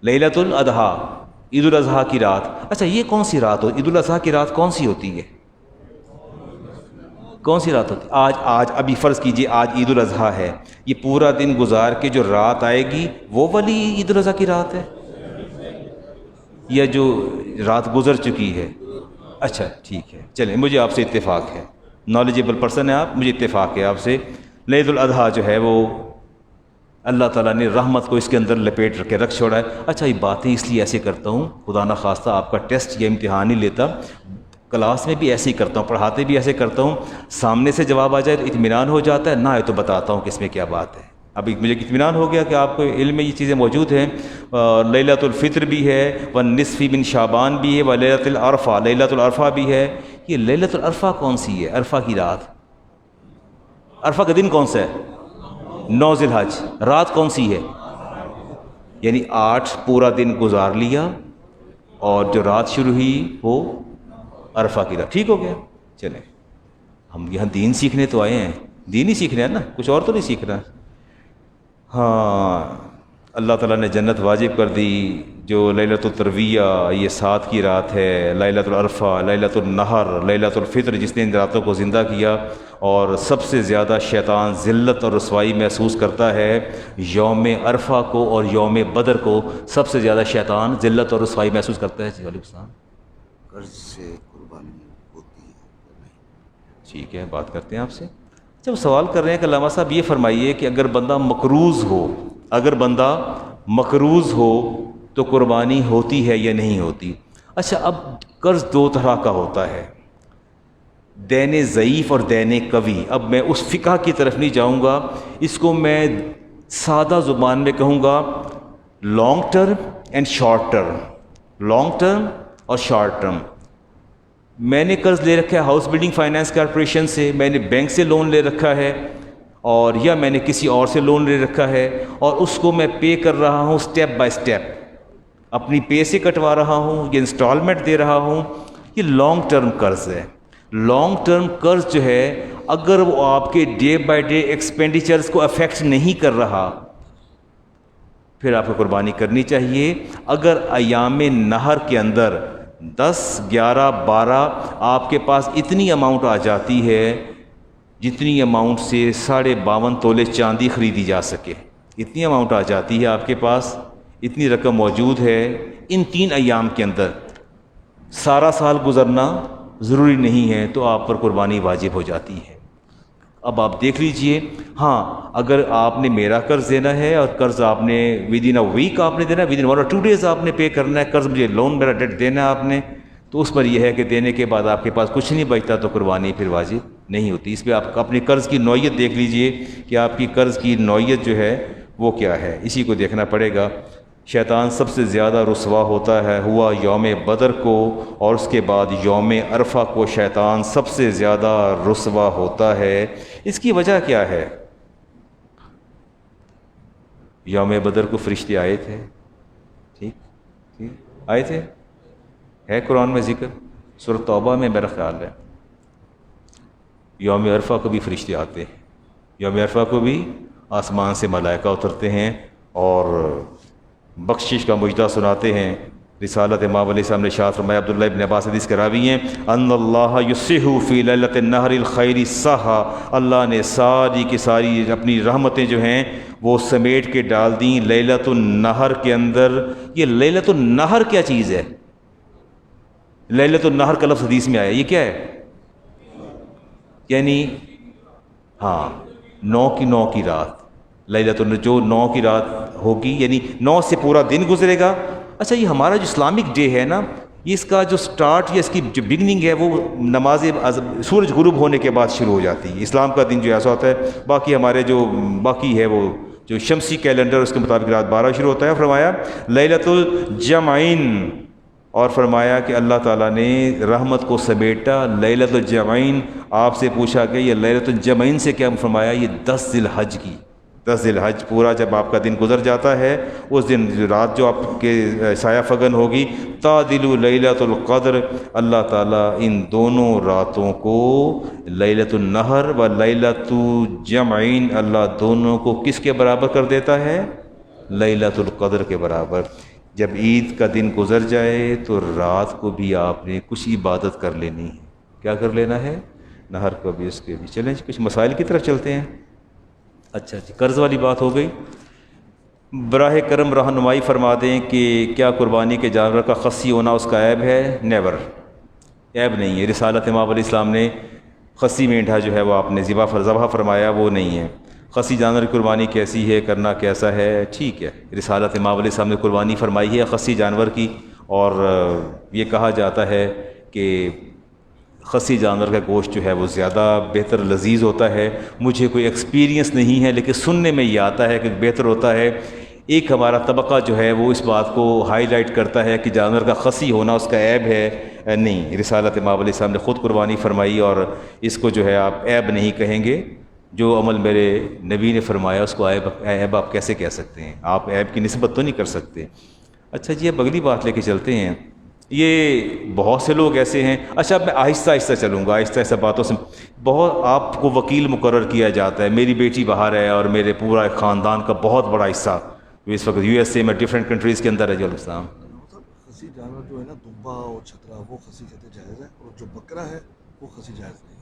لیلۃ الاضحیٰ، عید الاضحیٰ کی رات۔ اچھا، یہ کون سی رات ہوتی؟ عید الاضحیٰ کی رات کون سی ہوتی ہے؟ کون سی رات ہوتی ہے؟ آج ابھی فرض کیجئے آج عید الاضحیٰ ہے، یہ پورا دن گزار کے جو رات آئے گی وہ والی عید الاضحیٰ کی رات ہے یا جو رات گزر چکی ہے؟ اچھا ٹھیک ہے، چلیں مجھے آپ سے اتفاق ہے، نالجیبل پرسن ہے آپ، مجھے اتفاق ہے آپ سے، عید الاضحیٰ جو ہے وہ اللہ تعالیٰ نے رحمت کو اس کے اندر لپیٹ کے رکھ چھوڑا ہے۔ اچھا، یہ باتیں اس لیے ایسے کرتا ہوں، خدا نہ خواستہ آپ کا ٹیسٹ یا امتحان ہی لیتا، کلاس میں بھی ایسے ہی کرتا ہوں، پڑھاتے بھی ایسے کرتا ہوں، سامنے سے جواب آ جائے تو اطمینان ہو جاتا ہے، نہ آئے تو بتاتا ہوں کہ اس میں کیا بات ہے۔ اب مجھے اطمینان ہو گیا کہ آپ کو علم میں یہ چیزیں موجود ہیں۔ لیلۃ الفطر بھی ہے، والنصف من شعبان بھی ہے، ولیلۃ العرفہ، لیلۃ العرفہ بھی ہے۔ یہ لیلۃ العرفہ کون سی ہے؟ عرفہ کی رات، عرفہ کا دن کون سا ہے؟ 9 ذی الحج، رات کون سی ہے؟ یعنی 8 پورا دن گزار لیا اور جو رات شروع ہوئی وہ عرفہ کی رات، ٹھیک ہو گیا۔ چلیں ہم یہاں دین سیکھنے تو آئے ہیں، دین ہی سیکھنے ہیں نا، کچھ اور تو نہیں سیکھنا۔ ہاں، اللہ تعالیٰ نے جنت واجب کر دی، جو لیلۃ الترویہ یہ 7 کی رات ہے، لیلۃ العرفہ، لیلۃ النحر، لیلۃ الفطر، جس نے ان راتوں کو زندہ کیا، اور سب سے زیادہ شیطان ذلت اور رسوائی محسوس کرتا ہے یوم عرفہ کو، اور یوم بدر کو سب سے زیادہ شیطان ذلت اور رسوائی محسوس کرتا ہے۔ جی علیہ السلام، قرض سے قربانی ہوتی ہے؟ ٹھیک ہے، بات کرتے ہیں آپ سے۔ جب سوال کر رہے ہیں کہ علامہ صاحب یہ فرمائیے کہ اگر بندہ مقروض ہو، اگر بندہ مقروض ہو تو قربانی ہوتی ہے یا نہیں ہوتی؟ اچھا، اب قرض 2 طرح کا ہوتا ہے، دین ضعیف اور دین قوی۔ اب میں اس فقہ کی طرف نہیں جاؤں گا، اس کو میں سادہ زبان میں کہوں گا long term and short term, long term اور شارٹ ٹرم۔ میں نے قرض لے رکھا ہے ہاؤس بلڈنگ فائنانس کارپوریشن سے، میں نے بینک سے لون لے رکھا ہے، اور یا میں نے کسی اور سے لون لے رکھا ہے، اور اس کو میں پے کر رہا ہوں سٹیپ بائی سٹیپ، اپنی پے سے کٹوا رہا ہوں، یہ انسٹالمنٹ دے رہا ہوں، یہ لانگ ٹرم قرض ہے۔ لانگ ٹرم قرض جو ہے اگر وہ آپ کے ڈے بائی ڈے ایکسپینڈیچرز کو افیکٹ نہیں کر رہا پھر آپ کو قربانی کرنی چاہیے۔ اگر ایام نہر کے اندر 10، 11، 12 آپ کے پاس اتنی اماؤنٹ آ جاتی ہے جتنی اماؤنٹ سے 52.5 تولے چاندی خریدی جا سکے، اتنی اماؤنٹ آ جاتی ہے آپ کے پاس، اتنی رقم موجود ہے ان 3 ایام کے اندر، سارا سال گزرنا ضروری نہیں ہے، تو آپ پر قربانی واجب ہو جاتی ہے۔ اب آپ دیکھ لیجئے، ہاں اگر آپ نے میرا قرض دینا ہے اور قرض آپ نے ود ان اے ویک آپ نے دینا ہے، ود ان 1 اور 2 days آپ نے پے کرنا ہے، قرض مجھے لون میرا ڈیٹ دینا ہے آپ نے، تو اس پر یہ ہے کہ دینے کے بعد آپ کے پاس کچھ نہیں بچتا تو قربانی پھر واجب نہیں ہوتی۔ اس پہ آپ اپنے قرض کی نوعیت دیکھ لیجئے کہ آپ کی قرض کی نوعیت جو ہے وہ کیا ہے، اسی کو دیکھنا پڑے گا۔ شیطان سب سے زیادہ رسوا ہوتا ہے ہوا یوم بدر کو، اور اس کے بعد یوم عرفہ کو شیطان سب سے زیادہ رسوا ہوتا ہے۔ اس کی وجہ کیا ہے؟ یوم بدر کو فرشتے آئے تھے، ٹھیک آئے تھے، ہے قرآن میں ذکر، سورۃ توبہ میں میرا خیال ہے۔ یوم عرفہ کو بھی فرشتے آتے ہیں، یوم عرفہ کو بھی آسمان سے ملائکہ اترتے ہیں اور بخشش کا مجدہ سناتے ہیں۔ رسالت امام علیہ السلام نے ارشاد فرمایا، عبداللہ ابن عباس حدیث کے راوی ہیں، ان اللہ یصح فی لیلۃ النہر الخیر صحا، اللہ نے ساری کی ساری اپنی رحمتیں جو ہیں وہ سمیٹ کے ڈال دیں لیلۃ النہر کے اندر۔ یہ لیلۃ النہر کیا چیز ہے؟ لیلۃ النہر کا لفظ حدیث میں آیا، یہ کیا ہے؟ یعنی ہاں 9 کی رات، لیلۃ جو 9 کی رات ہوگی، یعنی 9 سے پورا دن گزرے گا۔ اچھا یہ ہمارا جو اسلامک ڈے ہے نا، یہ اس کا جو سٹارٹ یا اس کی جو بگننگ ہے وہ نماز سورج غروب ہونے کے بعد شروع ہو جاتی ہے۔ اسلام کا دن جو ایسا ہوتا ہے، باقی ہمارے جو باقی ہے وہ جو شمسی کیلنڈر اس کے مطابق رات 12 شروع ہوتا ہے۔ فرمایا لیلۃ الجمعین، اور فرمایا کہ اللہ تعالیٰ نے رحمت کو سمیٹا لیلۃ الجمعین۔ آپ سے پوچھا کہ یہ لیلۃ الجمعین سے کیا؟ فرمایا یہ 10 ذی الحج کی، 10 ذی الحج پورا جب آپ کا دن گزر جاتا ہے، اس دن رات جو آپ کے سایہ فگن ہوگی، تعدل لیلۃ القدر، اللہ تعالیٰ ان دونوں راتوں کو لیلۃ النہر و لیلۃ الجمعین، اللہ دونوں کو کس کے برابر کر دیتا ہے؟ لیلۃ القدر کے برابر۔ جب عید کا دن گزر جائے تو رات کو بھی آپ نے کچھ عبادت کر لینی ہے۔ کیا کر لینا ہے؟ نہر کو بھی، اس کے بھی۔ چلیں کچھ مسائل کی طرف چلتے ہیں۔ اچھا جی، قرض والی بات ہو گئی۔ براہ کرم رہنمائی فرما دیں کہ کیا قربانی کے جانور کا خصی ہونا اس کا عیب ہے؟ نیور، عیب نہیں ہے۔ رسالت امام علیہ السلام نے خصی مینڈھا جو ہے وہ آپ نے ذبح فرمایا، وہ نہیں ہے۔ خصی جانور کی قربانی کیسی ہے، کرنا کیسا ہے؟ ٹھیک ہے، رسالت امام علیہ السلام نے قربانی فرمائی ہے خصی جانور کی، اور یہ کہا جاتا ہے کہ خصی جانور کا گوشت جو ہے وہ زیادہ بہتر لذیذ ہوتا ہے۔ مجھے کوئی ایکسپیرینس نہیں ہے، لیکن سننے میں یہ آتا ہے کہ بہتر ہوتا ہے۔ ایک ہمارا طبقہ جو ہے وہ اس بات کو ہائی لائٹ کرتا ہے کہ جانور کا خصی ہونا اس کا عیب ہے۔ نہیں، رسالت امام علیہ السلام نے خود قربانی فرمائی، اور اس کو جو ہے آپ عیب نہیں کہیں گے۔ جو عمل میرے نبی نے فرمایا اس کو عیب آپ کیسے کہہ سکتے ہیں؟ آپ عیب کی نسبت تو نہیں کر سکتے۔ اچھا جی، اب اگلی بات لے کے چلتے ہیں۔ یہ بہت سے لوگ ایسے ہیں، اچھا میں آہستہ آہستہ چلوں گا، آہستہ آہستہ باتوں سے۔ بہت آپ کو وکیل مقرر کیا جاتا ہے، میری بیٹی باہر ہے اور میرے پورا ایک خاندان کا بہت بڑا حصہ جو اس وقت USA میں ڈفرینٹ کنٹریز کے اندر ہے۔ جو السلام خصی جانور جو ہے نا، دمبا اور چھترا، وہ خصی کہتے جائز ہے، اور جو بکرا ہے وہ خصی جائز نہیں ہے۔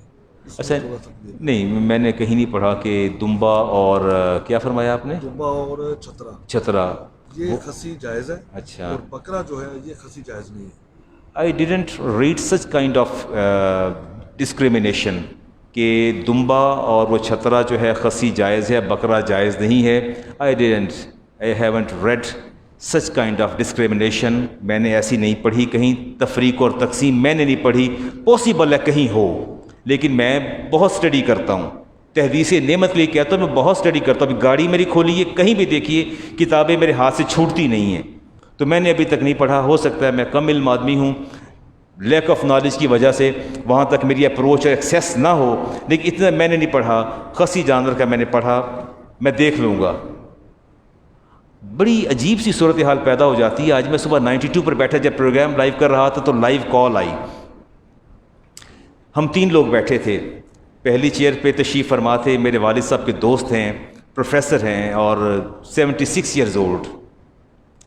اچھا نہیں، میں نے کہیں نہیں پڑھا کہ دمبا اور کیا فرمایا آپ نے؟ دمبا اور چھترا یہ خصی جائز ہے، اچھا، اور بکرا جو ہے یہ خصی جائز نہیں ہے۔ I didn't read such kind of discrimination کہ دمبا اور وہ چھترا جو ہے خصی جائز ہے، بکرا جائز نہیں ہے۔ I haven't read such kind of discrimination، میں نے ایسی نہیں پڑھی کہیں، تفریق اور تقسیم میں نے نہیں پڑھی۔ پاسبل ہے کہیں ہو، لیکن میں بہت اسٹڈی کرتا ہوں، تحدیث نعمت کے لیے کہتا ہوں، میں بہت اسٹڈی کرتا ہوں۔ گاڑی میری کھولیے، کہیں بھی دیکھیے، کتابیں میرے ہاتھ سے چھوٹتی نہیں ہیں، تو میں نے ابھی تک نہیں پڑھا۔ ہو سکتا ہے میں کم علم آدمی ہوں، لیک آف نالج کی وجہ سے وہاں تک میری اپروچ اور ایکسیس نہ ہو، لیکن اتنا میں نے نہیں پڑھا۔ خصی جانور کا میں نے پڑھا، میں دیکھ لوں گا۔ بڑی عجیب سی صورتحال پیدا ہو جاتی ہے۔ آج میں صبح 92 پر بیٹھا، جب پروگرام لائیو کر رہا تھا تو لائیو کال آئی۔ ہم 3 لوگ بیٹھے تھے، پہلی چیئر پہ تشریف فرما تھے میرے والد صاحب کے دوست ہیں، پروفیسر ہیں، اور 76 ایئرز اولڈ،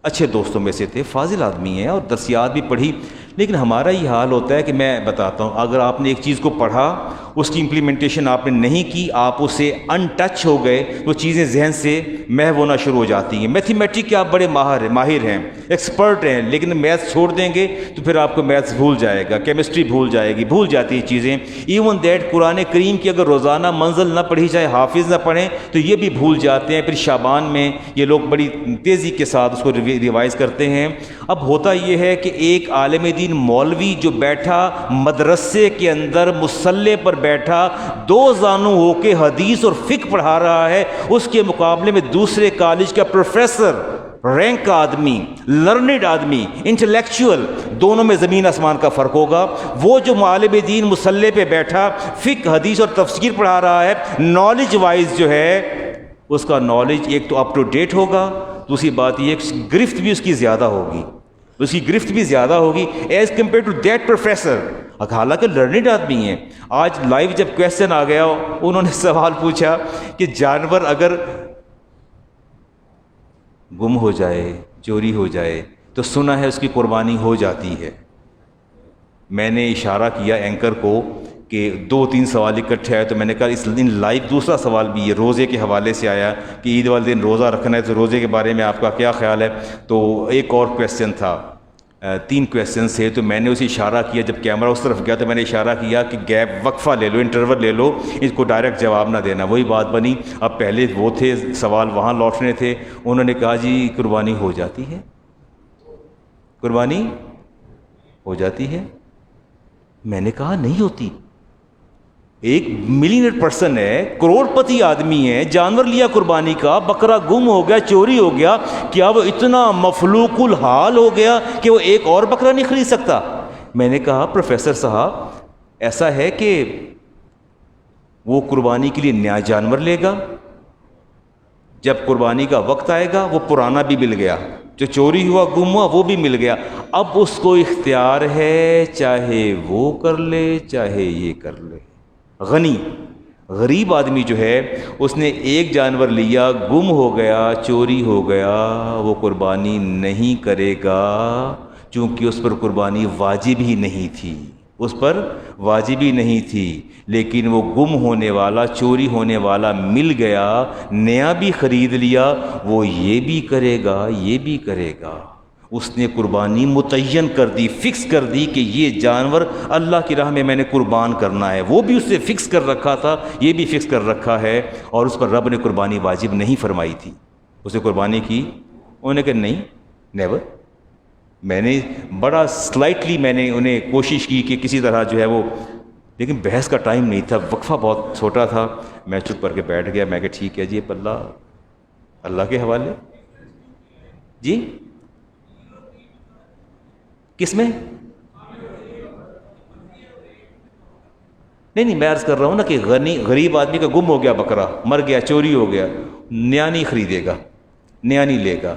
اچھے دوستوں میں سے تھے، فاضل آدمی ہیں اور درسیات بھی پڑھی۔ لیکن ہمارا یہ حال ہوتا ہے کہ میں بتاتا ہوں، اگر آپ نے ایک چیز کو پڑھا اس کی امپلیمنٹیشن آپ نے نہیں کی، آپ اسے ان ٹچ ہو گئے، وہ چیزیں ذہن سے محو ہونا شروع ہو جاتی ہیں۔ میتھمیٹک کے آپ بڑے ماہر ہیں، ایکسپرٹ ہیں، لیکن میتھس چھوڑ دیں گے تو پھر آپ کو میتھس بھول جائے گا، کیمسٹری بھول جائے گی، بھول جاتی ہیں چیزیں۔ ایون دیٹ قرآن کریم کی اگر روزانہ منزل نہ پڑھی جائے، حافظ نہ پڑھیں تو یہ بھی بھول جاتے ہیں۔ پھر شعبان میں یہ لوگ بڑی تیزی کے ساتھ اس کو ریوائز کرتے ہیں۔ اب ہوتا یہ ہے کہ ایک عالم دین مولوی جو بیٹھا مدرسے کے اندر مصلی پر بیٹھا 2 زانو ہو کے حدیث اور فقہ پڑھا رہا ہے، اس کے مقابلے میں دوسرے کالج کا پروفیسر، رینک کا آدمی، لرنڈ آدمی، انٹلیکچوئل، دونوں میں زمین آسمان کا فرق ہوگا۔ وہ جو عالم دین مصلی پہ بیٹھا فقہ حدیث اور تفسیر پڑھا رہا ہے، نالج وائز جو ہے اس کا نالج ایک تو اپ ٹو ڈیٹ ہوگا، دوسری بات یہ گرفت بھی اس کی زیادہ ہوگی، اس کی گرفت بھی زیادہ ہوگی as compared to that professor, حالانکہ لرنڈ آدمی ہیں۔ آج لائیو جب کویسچن آ گیا، انہوں نے سوال پوچھا کہ جانور اگر گم ہو جائے، چوری ہو جائے تو سنا ہے اس کی قربانی ہو جاتی ہے۔ میں نے اشارہ کیا اینکر کو کہ 2-3 سوال اکٹھے آئے، تو میں نے کہا اس دن لائیو دوسرا سوال بھی ہے، روزے کے حوالے سے آیا کہ عید والے دن روزہ رکھنا ہے، تو روزے کے بارے میں آپ کا کیا خیال ہے؟ تو ایک اور کویسچن تھا، 3 کویسچنس تھے، تو میں نے اسے اشارہ کیا، جب کیمرہ اس طرف گیا تو میں نے اشارہ کیا کہ گیپ، وقفہ لے لو، انٹرول لے لو، اس کو ڈائریکٹ جواب نہ دینا۔ وہی بات بنی۔ اب پہلے وہ تھے سوال وہاں لوٹنے تھے، انہوں نے کہا جی قربانی ہو جاتی ہے، قربانی ہو جاتی ہے۔ میں نے کہا نہیں ہوتی۔ ایک ملینئر پرسن ہے، کروڑ پتی آدمی ہے، جانور لیا قربانی کا، بکرا گم ہو گیا، چوری ہو گیا، کیا وہ اتنا مفلوق الحال ہو گیا کہ وہ ایک اور بکرا نہیں خرید سکتا؟ میں نے کہا پروفیسر صاحب ایسا ہے کہ وہ قربانی کے لیے نیا جانور لے گا، جب قربانی کا وقت آئے گا وہ پرانا بھی مل گیا، جو چوری ہوا گم ہوا وہ بھی مل گیا، اب اس کو اختیار ہے چاہے وہ کر لے چاہے یہ کر لے۔ غنی غریب آدمی جو ہے اس نے ایک جانور لیا، گم ہو گیا، چوری ہو گیا، وہ قربانی نہیں کرے گا، چونکہ اس پر قربانی واجب ہی نہیں تھی، اس پر واجب ہی نہیں تھی۔ لیکن وہ گم ہونے والا، چوری ہونے والا مل گیا، نیا بھی خرید لیا، وہ یہ بھی کرے گا، یہ بھی کرے گا۔ اس نے قربانی متعین کر دی، فکس کر دی کہ یہ جانور اللہ کی راہ میں نے قربان کرنا ہے۔ وہ بھی اس سے فکس کر رکھا تھا، یہ بھی فکس کر رکھا ہے، اور اس پر رب نے قربانی واجب نہیں فرمائی تھی۔ اسے قربانی کی، انہوں نے کہا نہیں، نیور۔ میں نے بڑا سلائٹلی میں نے انہیں کوشش کی کہ کسی طرح جو ہے وہ، لیکن بحث کا ٹائم نہیں تھا، وقفہ بہت چھوٹا تھا، میں چپ کر کے بیٹھ گیا۔ میں کہا ٹھیک ہے جی، اللہ کے حوالے۔ جی کس میں؟ نہیں میں عرض کر رہا ہوں نا کہ غریب آدمی کا گم ہو گیا بکرا، مر گیا، چوری ہو گیا، نیا نہیں خریدے گا، نیا نہیں لے گا،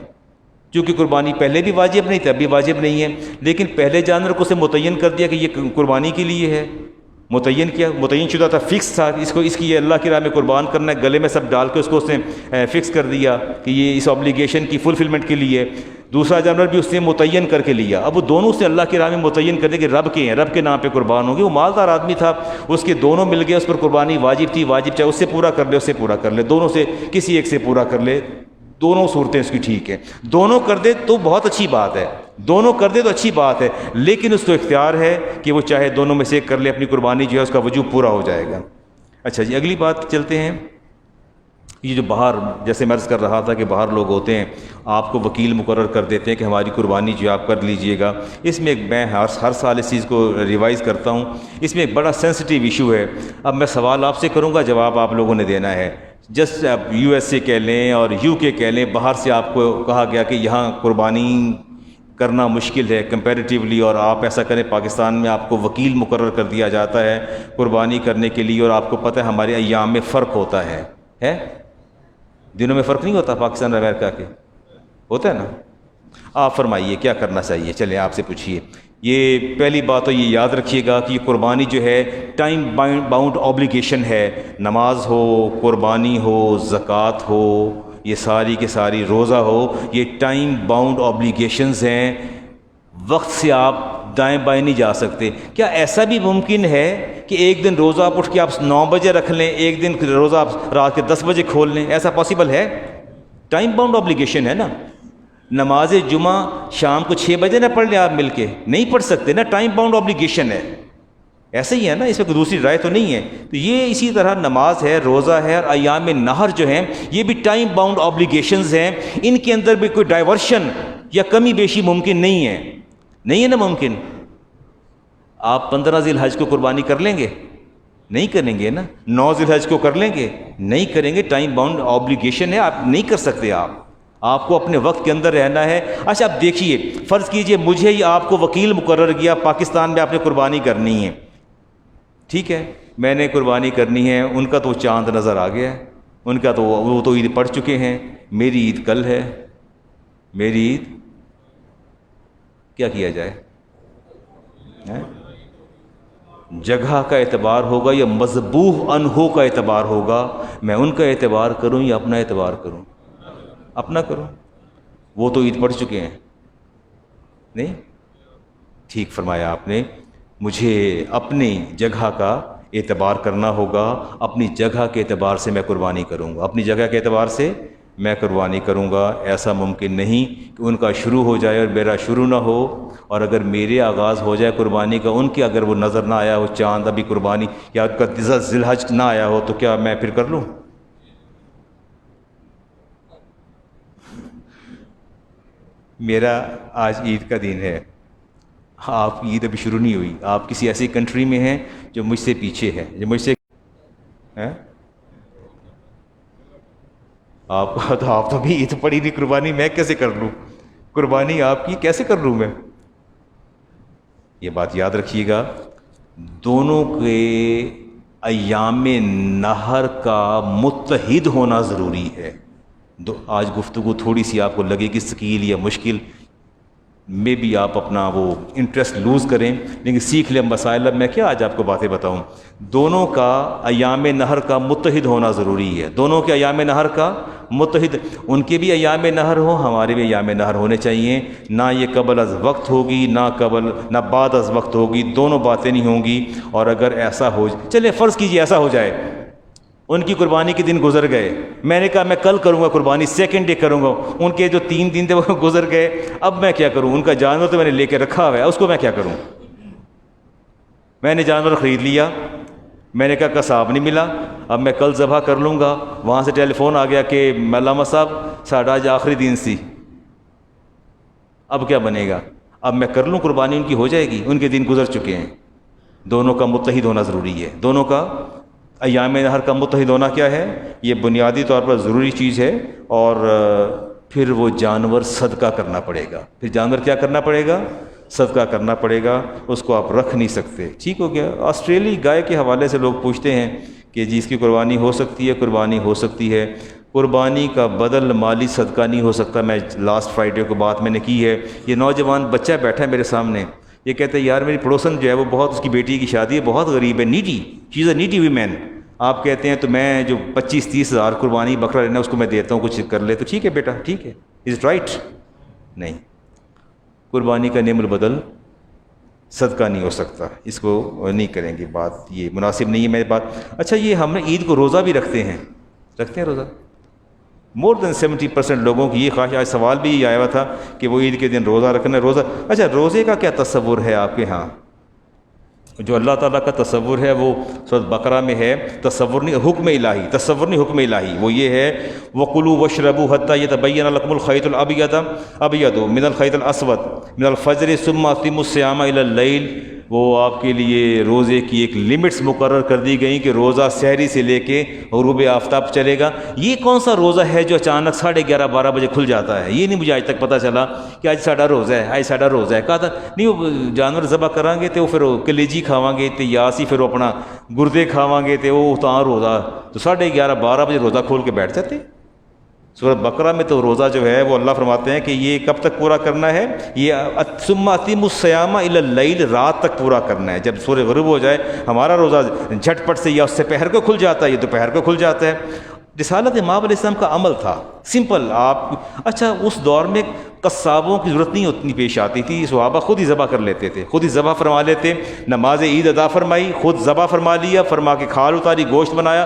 چونکہ قربانی پہلے بھی واجب نہیں تھی، اب بھی واجب نہیں ہے، لیکن پہلے جانور کو اسے متعین کر دیا کہ یہ قربانی کے لیے ہے، متعین کیا، متعین شدہ تھا، فکس تھا، اس کی یہ اللہ کی راہ میں قربان کرنا ہے، گلے میں سب ڈال کے اس کو اس نے فکس کر دیا کہ یہ اس آبلیگیشن کی فلفلمنٹ کے لیے۔ دوسرا جانور بھی اس نے متعین کر کے لیا، اب وہ دونوں سے اللہ کی راہ میں متعین کر دے کہ رب کے ہیں، رب کے نام پہ قربان ہوں گے۔ وہ مالدار آدمی تھا، اس کے دونوں مل گئے، اس پر قربانی واجب تھی، واجب چاہے اس سے پورا کر لے، اس سے پورا کر لے، دونوں سے کسی ایک سے پورا کر لے، دونوں صورتیں اس کی ٹھیک ہیں۔ دونوں کر دے تو بہت اچھی بات ہے، دونوں کر دے تو اچھی بات ہے، لیکن اس کو اختیار ہے کہ وہ چاہے دونوں میں سے ایک کر لے، اپنی قربانی جو ہے اس کا وجوب پورا ہو جائے گا۔ اچھا جی اگلی بات چلتے ہیں۔ یہ جو باہر، جیسے میں عرض کر رہا تھا کہ باہر لوگ ہوتے ہیں، آپ کو وکیل مقرر کر دیتے ہیں کہ ہماری قربانی جو آپ کر لیجئے گا۔ اس میں میں ہر سال اس چیز کو ریوائز کرتا ہوں، اس میں ایک بڑا سینسٹیو ایشو ہے۔ اب میں سوال آپ سے کروں گا، جواب آپ لوگوں نے دینا ہے۔ جسٹ آپ USA کہہ لیں اور UK کہہ لیں، باہر سے آپ کو کہا گیا کہ یہاں قربانی کرنا مشکل ہے کمپیریٹیولی، اور آپ ایسا کریں، پاکستان میں آپ کو وکیل مقرر کر دیا جاتا ہے قربانی کرنے کے لیے، اور آپ کو پتہ ہے ہمارے ایام میں فرق ہوتا ہے دنوں میں فرق نہیں ہوتا پاکستان اور امریکہ کے، ہوتا ہے نا؟ آپ فرمائیے کیا کرنا چاہیے؟ چلیں آپ سے پوچھیے۔ یہ پہلی بات تو یہ یاد رکھیے گا کہ یہ قربانی جو ہے ٹائم باؤنڈ اوبلیگیشن ہے، نماز ہو، قربانی ہو، زکوٰۃ ہو، یہ ساری کے ساری، روزہ ہو، یہ ٹائم باؤنڈ اوبلیگیشنز ہیں، وقت سے آپ دائیں بائیں نہیں جا سکتے۔ کیا ایسا بھی ممکن ہے کہ ایک دن روزہ آپ اٹھ کے آپ 9 بجے رکھ لیں، ایک دن روزہ آپ رات کے 10 بجے کھول لیں، ایسا پاسبل ہے؟ ٹائم باؤنڈ آبلیگیشن ہے نا۔ نماز جمعہ شام کو 6 بجے نہ پڑھ لیں آپ مل کے، نہیں پڑھ سکتے نا، ٹائم باؤنڈ آبلیگیشن ہے۔ ایسا ہی ہے نا، اس میں کوئی دوسری رائے تو نہیں ہے۔ تو یہ اسی طرح نماز ہے، روزہ ہے، اور ایام نہر جو ہیں یہ بھی ٹائم باؤنڈ آبلیگیشنز ہیں، ان کے اندر بھی کوئی ڈائیورشن یا کمی بیشی ممکن نہیں ہے، نہیں ہے نا ممکن۔ آپ 15 ذی الحج کو قربانی کر لیں گے؟ نہیں کریں گے نا۔ 9 ذی الحج کو کر لیں گے؟ نہیں کریں گے، ٹائم باؤنڈ آبلیگیشن ہے، آپ نہیں کر سکتے۔ آپ کو اپنے وقت کے اندر رہنا ہے۔ اچھا اب دیکھیے، فرض کیجئے مجھے ہی آپ کو وکیل مقرر کیا، پاکستان میں آپ نے قربانی کرنی ہے، ٹھیک ہے، میں نے قربانی کرنی ہے، ان کا تو چاند نظر آ گیا ہے، ان کا تو وہ تو عید پڑھ چکے ہیں، میری عید کل ہے، میری عید کیا کیا جائے؟ جگہ کا اعتبار ہوگا یا مذبوح انہو کا اعتبار ہوگا؟ میں ان کا اعتبار کروں یا اپنا اعتبار کروں؟ اپنا کروں، وہ تو عید پڑھ چکے ہیں۔ نہیں، ٹھیک فرمایا آپ نے، مجھے اپنی جگہ کا اعتبار کرنا ہوگا، اپنی جگہ کے اعتبار سے میں قربانی کروں گا، اپنی جگہ کے اعتبار سے میں قربانی کروں گا۔ ایسا ممکن نہیں کہ ان کا شروع ہو جائے اور میرا شروع نہ ہو، اور اگر میرے آغاز ہو جائے قربانی کا، ان کے اگر وہ نظر نہ آیا ہو چاند ابھی قربانی، یا ان کا ذی الحج نہ آیا ہو، تو کیا میں پھر کر لوں؟ میرا آج عید کا دن ہے، آپ کی عید ابھی شروع نہیں ہوئی، آپ کسی ایسی کنٹری میں ہیں جو مجھ سے پیچھے ہے، جو مجھ سے آپ تو ابھی عید پڑی نہیں، قربانی میں کیسے کر لوں؟ قربانی آپ کی کیسے کر لوں میں؟ یہ بات یاد رکھیے گا، دونوں کے ایام نہر کا متحد ہونا ضروری ہے۔ آج گفتگو تھوڑی سی آپ کو لگے گی ثقیل یا مشکل، میں بھی آپ اپنا وہ انٹرسٹ لوز کریں، لیکن سیکھ لیں مسائل۔ اب میں کیا آج آپ کو باتیں بتاؤں، دونوں کا ایام نہر کا متحد ہونا ضروری ہے، دونوں کے ایام نہر کا متحد، ان کے بھی ایام نہر ہوں، ہمارے بھی ایام نہر ہونے چاہیے، نہ یہ قبل از وقت ہوگی نہ بعد از وقت ہوگی، دونوں باتیں نہیں ہوں گی۔ اور اگر ایسا ہو چلے فرض کیجئے ایسا ہو جائے، ان کی قربانی کے دن گزر گئے، میں نے کہا میں کل کروں گا قربانی، سیکنڈ ڈے کروں گا، ان کے جو 3 دن تھے وہ گزر گئے، اب میں کیا کروں؟ ان کا جانور تو میں نے لے کے رکھا ہوا ہے، اس کو میں کیا کروں؟ میں نے جانور خرید لیا، میں نے کہا قصاب نہیں ملا، اب میں کل ذبح کر لوں گا، وہاں سے ٹیلی فون آ گیا کہ علامہ صاحب ساڈا آج آخری دن سی، اب کیا بنے گا؟ اب میں کر لوں قربانی، ان کی ہو جائے گی، ان کے دن گزر چکے ہیں۔ دونوں کا متحد ہونا ضروری ہے، دونوں کا ایام نہر کا متحد ہونا کیا ہے؟ یہ بنیادی طور پر ضروری چیز ہے۔ اور پھر وہ جانور صدقہ کرنا پڑے گا، پھر جانور کیا کرنا پڑے گا؟ صدقہ کرنا پڑے گا، اس کو آپ رکھ نہیں سکتے۔ ٹھیک ہو گیا۔ آسٹریلی گائے کے حوالے سے لوگ پوچھتے ہیں کہ جی اس کی قربانی ہو سکتی ہے؟ قربانی ہو سکتی ہے، قربانی کا بدل مالی صدقہ نہیں ہو سکتا۔ میں لاسٹ فرائیڈے کو بات میں نے کی ہے، یہ نوجوان بچہ بیٹھا ہے میرے سامنے، یہ کہتے ہیں یار میری پڑوسن جو ہے وہ بہت، اس کی بیٹی کی شادی ہے، بہت غریب ہے، نیڈی، شی از اے نیڈی ویمن۔ آپ کہتے ہیں تو میں جو 25-30 ہزار قربانی بکرا لینا اس کو میں دیتا ہوں، کچھ کر لے تو ٹھیک ہے بیٹا، ٹھیک ہے، از اٹ رائٹ؟ نہیں، قربانی کا نعم البدل صدقہ نہیں ہو سکتا، اس کو نہیں کریں گے، بات یہ مناسب نہیں ہے میری بات۔ اچھا یہ ہم نے عید کو روزہ بھی رکھتے ہیں روزہ، مور دین 70% لوگوں کی یہ خواہش، آج سوال بھی یہ آیا ہوا تھا کہ وہ عید کے دن روزہ رکھنا ہے، روزہ۔ اچھا روزے کا کیا تصور ہے آپ کے ہاں؟ جو اللہ تعالیٰ کا تصور ہے وہ سورۃ بقرہ میں ہے، تصور نہیں، حکم الہی، تصور نہیں، حکم الہی، وہ یہ ہے وَكُلُوا وَاشْرَبُوا حَتَّى يَتَبَيَّنَ لَكُمُ الْخَيْطُ الْأَبْيَضُ مِنَ الْخَيْطِ الْأَسْوَدِ مِنَ الْفَجْرِ ثُمَّ أَتِمُّوا الصِّيَامَ إِلَى اللَّيْلِ۔ وہ آپ کے لیے روزے کی ایک لمٹس مقرر کر دی گئیں کہ روزہ سحری سے لے کے غروب آفتاب چلے گا۔ یہ کون سا روزہ ہے جو اچانک 11:30-12 بجے کھل جاتا ہے؟ یہ نہیں مجھے آج تک پتہ چلا کہ آج ساڈا روزہ ہے، آج ساڈا روزہ ہے۔ کہا تھا نہیں وہ جانور ذبح کریں گے تو وہ پھر کلیجی کھاواں گے تے یاسی، پھر وہ اپنا گردے کھاواں گے تے وہ تاں روزہ، تو 11:30-12 بجے روزہ کھول کے بیٹھ جاتے۔ سورۃ بقرہ میں تو روزہ جو ہے وہ اللہ فرماتے ہیں کہ یہ کب تک پورا کرنا ہے؟ یہ ثم اتموا الصیام الی اللیل، رات تک پورا کرنا ہے۔ جب سورج غروب ہو جائے ہمارا روزہ جھٹ پٹ سے یا اس سے پہر کو کھل جاتا ہے، یہ دوپہر کو کھل جاتا ہے۔ رسالت امام علیہ السلام کا عمل تھا سمپل۔ آپ اچھا اس دور میں قصابوں کی ضرورت نہیں اتنی پیش آتی تھی، صحابہ خود ہی ذبح کر لیتے تھے، خود ہی ذبح فرما لیتے، نماز عید ادا فرمائی، خود ذبح فرما لیا، فرما کے کھال اتاری، گوشت بنایا،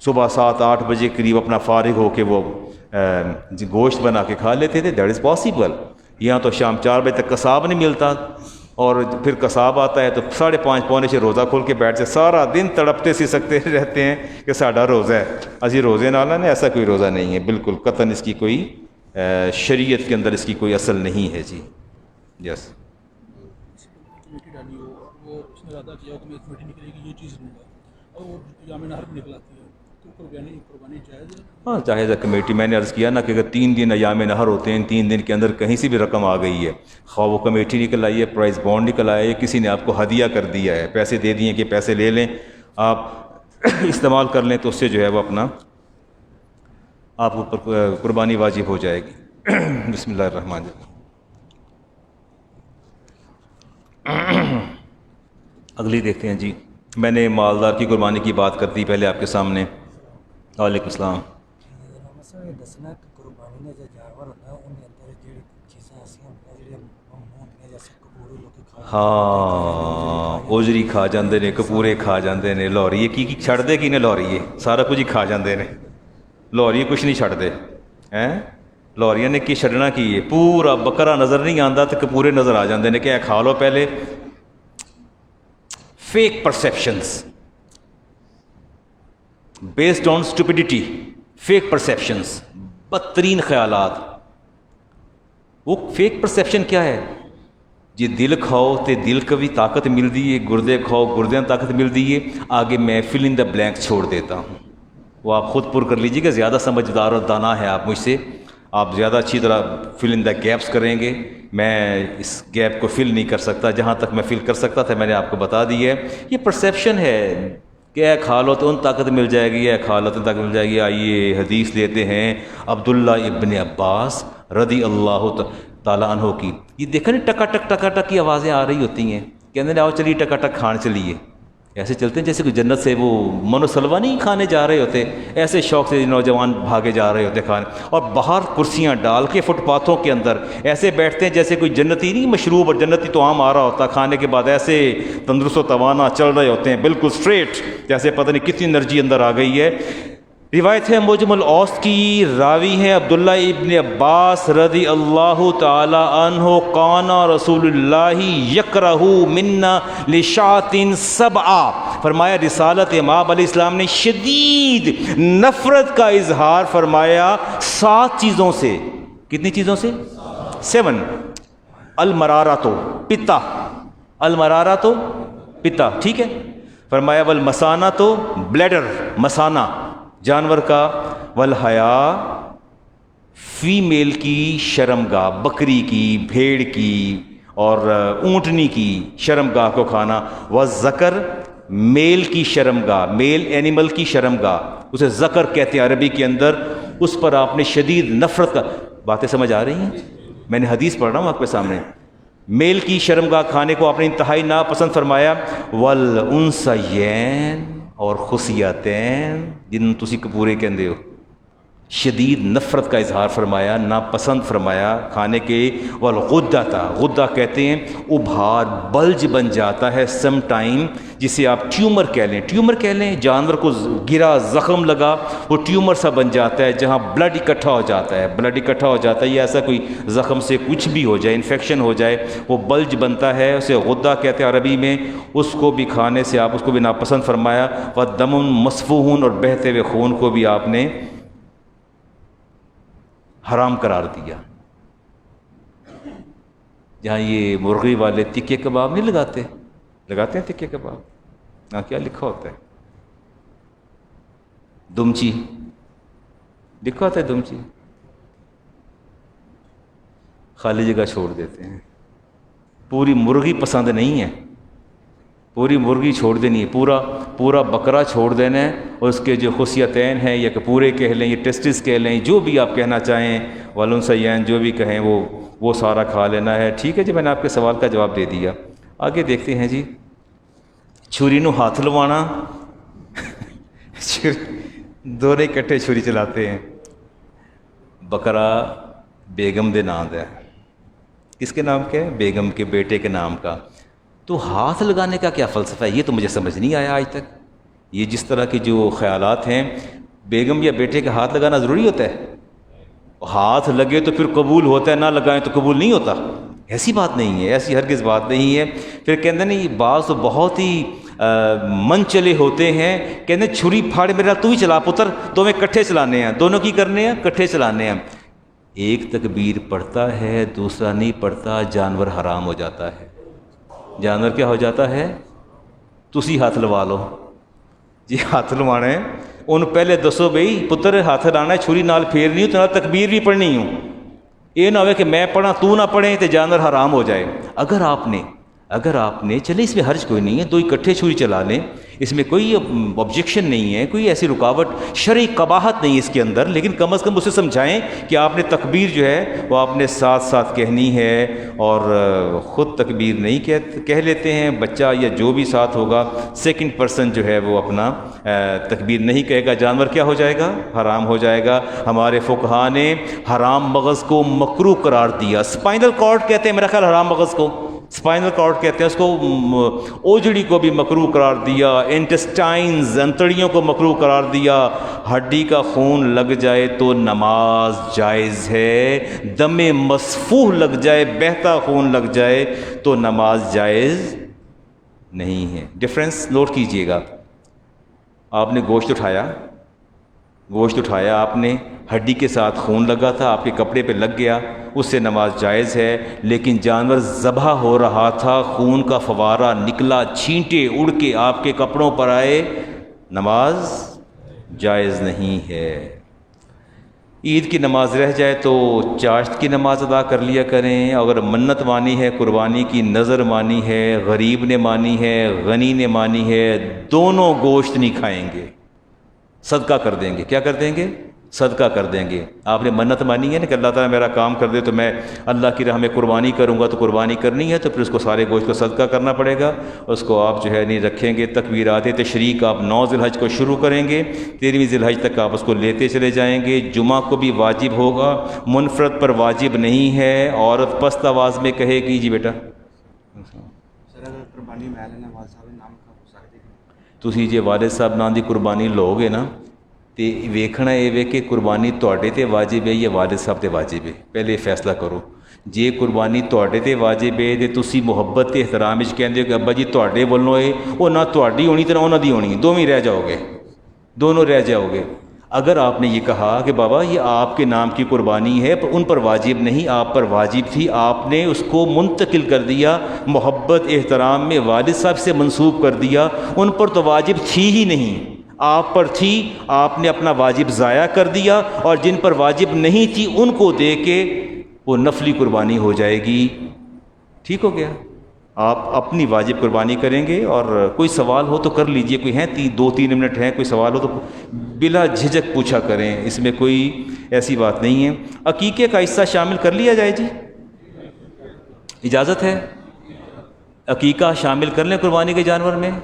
صبح 7-8 بجے قریب اپنا فارغ ہو کے وہ گوشت بنا کے کھا لیتے تھے. That is possible. یہاں تو شام 4 بجے تک قصاب نہیں ملتا، اور پھر قصاب آتا ہے تو 5:30 پونے 6 روزہ کھول کے بیٹھ سے سارا دن تڑپتے سی سکتے رہتے ہیں کہ ساڈا روزہ ہے. اسی روزے نالا نے ایسا کوئی روزہ نہیں ہے، بالکل قطعاً اس کی کوئی شریعت کے اندر اس کی کوئی اصل نہیں ہے. جی یس. کمیٹی ڈالی ہو اور وہ اس نے ارادہ کیا ہو کہ میں کمیٹی نکلے گی یہ چیز لوں گا، اور وہ ایام نہر بھی نکلاتی ہے، تو قربانی جائز ہے؟ ہاں جائز ہے. کمیٹی میں نے عرض کیا نا کہ اگر 3 دن ایام نہر ہوتے ہیں، 3 دن کے اندر کہیں سے بھی رقم آ گئی ہے، خواہ وہ کمیٹی نکل آئی ہے، پرائز بانڈ نکل آیا ہے، کسی نے آپ کو ہدیہ کر دیا ہے، پیسے دے دیے کہ پیسے لے لیں آپ استعمال کر لیں، تو اس سے جو ہے وہ اپنا آپ اوپر قربانی واجب ہو جائے گی. بسم اللہ الرحمن الرحیم. اگلی دیکھتے ہیں جی. میں نے مالدار کی قربانی کی بات کر دی پہلے آپ کے سامنے. وعلیکم السلام. یہ دسنا کہ قربانی نے جو جانور ہوتا ہے ان اندر جڑی چیزاں ایسی ہوندیاں جڑی ممنوع ہوندیاں، جیسے کپورے لوگ کھا ہاں اوجری کھا جاندے نے، کپورے کھا جاندے نے، لوہری کی چھڑ دے کی نے، لوہری سارا کچھ ہی کھا جاندے نے، لوہری کچھ نہیں چھڑ دے ہیں. لوہریاں نے کی چھڑنا کی ہے، پورا بکرا نظر نہیں آندا تو کپورے نظر آ جاندے نے کہ اے کھا لو پہلے. Fake perceptions based on stupidity, fake perceptions, بدترین خیالات. وہ فیک پرسیپشن کیا ہے جی؟ دل کھاؤ تے دل کو بھی طاقت ملتی ہے، گردے کھاؤ گردے میں طاقت ملتی ہے. آگے میں فل ان دا بلینک چھوڑ دیتا ہوں، وہ آپ خود پر کر لیجیے کہ زیادہ سمجھدار اور دانا ہے آپ مجھ سے، آپ زیادہ اچھی طرح فل ان دا گیپس کریں گے. میں اس گیپ کو فل نہیں کر سکتا، جہاں تک میں فل کر سکتا تھا میں نے آپ کو بتا دی ہے. یہ پرسیپشن ہے کہ اے کھا لو تو ان طاقت مل جائے گی، اے کھا لو تو طاقت مل جائے گی. آئیے حدیث لیتے ہیں عبداللہ ابن عباس رضی اللہ تعالیٰ عنہ کی. یہ دیکھا نہیں ٹکا ٹک کی آوازیں آ رہی ہوتی ہیں، کہتے ہیں آؤ چلیے ٹکا ٹک کھان چلیے. ایسے چلتے ہیں جیسے کوئی جنت سے وہ من و سلوا نہیں کھانے جا رہے ہوتے، ایسے شوق سے نوجوان بھاگے جا رہے ہوتے کھانے. اور باہر کرسیاں ڈال کے فٹ پاتھوں کے اندر ایسے بیٹھتے ہیں جیسے کوئی جنتی نہیں مشروب اور جنتی تو عام آ رہا ہوتا، کھانے کے بعد ایسے تندرست و توانا چل رہے ہوتے ہیں بالکل اسٹریٹ، جیسے پتہ نہیں کتنی انرجی اندر آ گئی ہے. روایت ہے موجم الاوسط کی، راوی ہیں عبداللہ ابن عباس رضی اللہ تعالی عنہ. کان رسول اللہ یکرہ منا لشاۃ سبعہ، فرمایا رسالت امام علیہ السلام نے شدید نفرت کا اظہار فرمایا 7 چیزوں سے. کتنی چیزوں سے؟ 7. المرارۃ پتا، المرارۃ پتا، ٹھیک ہے. فرمایا والمثانۃ بلیڈر، مثانہ جانور کا، والحیا فیمیل کی شرمگاہ، بکری کی، بھیڑ کی اور اونٹنی کی شرمگاہ کو کھانا. والذکر میل کی شرمگاہ، میل اینیمل کی شرمگاہ، اسے ذکر کہتے ہیں عربی کے اندر. اس پر آپ نے شدید نفرت کا. باتیں سمجھ آ رہی ہیں؟ میں نے حدیث پڑھ رہا ہوں آپ کے سامنے. میل کی شرمگاہ کھانے کو آپ نے انتہائی ناپسند فرمایا. والانثیین اور خصیتین، جن تسی کپورے کہندے ہو، شدید نفرت کا اظہار فرمایا، ناپسند فرمایا کھانے کے. والغدہ، غدہ کہتے ہیں ابھار، بلج بن جاتا ہے سم ٹائم، جسے آپ ٹیومر کہہ لیں. ٹیومر کہہ لیں، جانور کو گرا، زخم لگا، وہ ٹیومر سا بن جاتا ہے جہاں بلڈ اکٹھا ہو جاتا ہے، بلڈ اکٹھا ہو جاتا ہے. یا ایسا کوئی زخم سے کچھ بھی ہو جائے، انفیکشن ہو جائے، وہ بلج بنتا ہے، اسے غدہ کہتے ہیں عربی میں. اس کو بھی کھانے سے آپ اس کو بھی ناپسند فرمایا. والدم مسفوح، اور بہتے ہوئے خون کو بھی آپ نے حرام قرار دیا. جہاں یہ مرغی والے تکے کباب نہیں لگاتے، لگاتے ہیں تکے کباب، ہاں کیا لکھا ہوتا ہے؟ دمچی لکھا ہوتا ہے، دمچی. خالی جگہ چھوڑ دیتے ہیں. پوری مرغی پسند نہیں ہے، پوری مرغی چھوڑ دینی ہے، پورا بکرا چھوڑ دینا ہے. اور اس کے جو خصیتین ہیں یا کپورے کہہ لیں یا ٹیسٹس کہہ لیں، جو بھی آپ کہنا چاہیں، والانثیین جو بھی کہیں، وہ سارا کھا لینا ہے. ٹھیک ہے جی، میں نے آپ کے سوال کا جواب دے دیا. آگے دیکھتے ہیں جی. چھری نو ہاتھ لوانا، دونوں اکٹھے چھری چلاتے ہیں. بکرا بیگم دے نام ہے. کس کے نام کا ہے؟ بیگم کے بیٹے کے نام کا. تو ہاتھ لگانے کا کیا فلسفہ ہے؟ یہ تو مجھے سمجھ نہیں آیا آج تک. یہ جس طرح کے جو خیالات ہیں، بیگم یا بیٹے کے ہاتھ لگانا ضروری ہوتا ہے؟ ہاتھ لگے تو پھر قبول ہوتا ہے، نہ لگائیں تو قبول نہیں ہوتا. ایسی بات نہیں ہے، ایسی ہرگز بات نہیں ہے. پھر کہتے ہیں نہیں، بعض تو بہت ہی من چلے ہوتے ہیں، کہتے ہیں چھری پھاڑ میرا تو ہی چلا پتر، دونوں اکٹھے چلانے ہیں. دونوں کی کرنے ہیں؟ اکٹھے چلانے ہیں. ایک تکبیر پڑھتا ہے، دوسرا نہیں پڑھتا، جانور حرام ہو جاتا ہے. جانور کیا ہو جاتا ہے؟ تسی ہاتھ لوا لو جی، ہاتھ لوانا ہے ان پہلے دسو بھئی پتر ہاتھ لانا ہے، چھری نال پھیرنی ہوں تو تکبیر بھی پڑھنی ہوں. یہ نہ ہوئے کہ میں پڑھا تو نہ پڑھیں تو جانور حرام ہو جائے. اگر آپ نے چلے اس میں حرج کوئی نہیں ہے، دو اکٹھے چھری چلا لیں، اس میں کوئی آبجیکشن نہیں ہے، کوئی ایسی رکاوٹ شرعی قباحت نہیں ہے اس کے اندر. لیکن کم از کم اسے سمجھائیں کہ آپ نے تکبیر جو ہے وہ آپ نے ساتھ ساتھ کہنی ہے، اور خود تکبیر نہیں کہہ لیتے ہیں. بچہ یا جو بھی ساتھ ہوگا سیکنڈ پرسن جو ہے وہ اپنا تکبیر نہیں کہے گا، جانور کیا ہو جائے گا؟ حرام ہو جائے گا. ہمارے فقہا نے حرام مغز کو مکروہ قرار دیا. اسپائنل کارڈ کہتے ہیں میرا خیال حرام مغز کو، اسپائنل کارڈ کہتے ہیں اس کو. اوجڑی کو بھی مکروہ قرار دیا، انٹسٹائنز انتڑیوں کو مکروہ قرار دیا. ہڈی کا خون لگ جائے تو نماز جائز ہے، دم مسفوح لگ جائے، بہتا خون لگ جائے تو نماز جائز نہیں ہے. ڈفرینس نوٹ کیجئے گا. آپ نے گوشت اٹھایا، آپ نے ہڈی کے ساتھ خون لگا تھا، آپ کے کپڑے پہ لگ گیا، اس سے نماز جائز ہے. لیکن جانور ذبح ہو رہا تھا، خون کا فوارہ نکلا، چھینٹے اڑ کے آپ کے کپڑوں پر آئے، نماز جائز نہیں ہے. عید کی نماز رہ جائے تو چاشت کی نماز ادا کر لیا کریں. اگر منت مانی ہے، قربانی کی نظر مانی ہے، غریب نے مانی ہے، غنی نے مانی ہے، دونوں گوشت نہیں کھائیں گے، صدقہ کر دیں گے. کیا کر دیں گے؟ صدقہ کر دیں گے. آپ نے منت مانی ہے نا کہ اللہ تعالیٰ میرا کام کر دے تو میں اللہ کی راہ میں قربانی کروں گا، تو قربانی کرنی ہے تو پھر اس کو سارے گوشت کو صدقہ کرنا پڑے گا. اس کو آپ جو ہے نہیں رکھیں گے. تکبیرات تشریق آپ 9 ذی الحج کو شروع کریں گے، 13ویں ذی الحج تک آپ اس کو لیتے چلے جائیں گے. جمعہ کو بھی واجب ہوگا، منفرد پر واجب نہیں ہے. عورت پست آواز میں کہے گی جی بیٹا ਤੁਸੀਂ ਜੇ ਵਾਲਿਦ ਸਾਹਿਬ ਨਾਂ ਦੀ ਕੁਰਬਾਨੀ ਲਓਗੇ ਨਾ ਤੇ ਵੇਖਣਾ ਇਹ ਵੇ ਕਿ ਕੁਰਬਾਨੀ ਤੁਹਾਡੇ ਤੇ ਵਾਜਿਬ ਹੈ ਜਾਂ ਵਾਲਿਦ ਸਾਹਿਬ ਤੇ ਵਾਜਿਬ ਹੈ. ਪਹਿਲੇ ਇਹ ਫੈਸਲਾ ਕਰੋ. ਜੇ ਕੁਰਬਾਨੀ ਤੁਹਾਡੇ ਤੇ ਵਾਜਿਬ ਹੈ ਤੇ ਤੁਸੀਂ ਮੁਹੱਬਤ ਤੇ ਇhtਰਾਮ ਵਿੱਚ ਕਹਿੰਦੇ ਹੋ ਕਿ ਅੱਬਾ ਜੀ ਤੁਹਾਡੇ ਵੱਲੋਂ ਉਹ ਨਾ ਤੁਹਾਡੀ ਹੋਣੀ ਤੇ ਨਾ ਉਹਨਾਂ ਦੀ ਹੋਣੀ, ਦੋਵੇਂ ਰਹਿ ਜਾਓਗੇ, دونوں رہ جاؤ گے. اگر آپ نے یہ کہا کہ بابا یہ آپ کے نام کی قربانی ہے، ان پر واجب نہیں، آپ پر واجب تھی، آپ نے اس کو منتقل کر دیا، محبت احترام میں والد صاحب سے منسوب کر دیا، ان پر تو واجب تھی ہی نہیں، آپ پر تھی، آپ نے اپنا واجب ضائع کر دیا، اور جن پر واجب نہیں تھی ان کو دے کے وہ نفلی قربانی ہو جائے گی. ٹھیک ہو گیا؟ آپ اپنی واجب قربانی کریں گے. اور کوئی سوال ہو تو کر لیجئے، کوئی ہیں 2-3 منٹ ہیں، کوئی سوال ہو تو بلا جھجک پوچھا کریں، اس میں کوئی ایسی بات نہیں ہے. عقیقے کا حصہ شامل کر لیا جائے جی، اجازت ہے؟ عقیقہ شامل کر لیں قربانی کے جانور میں جی.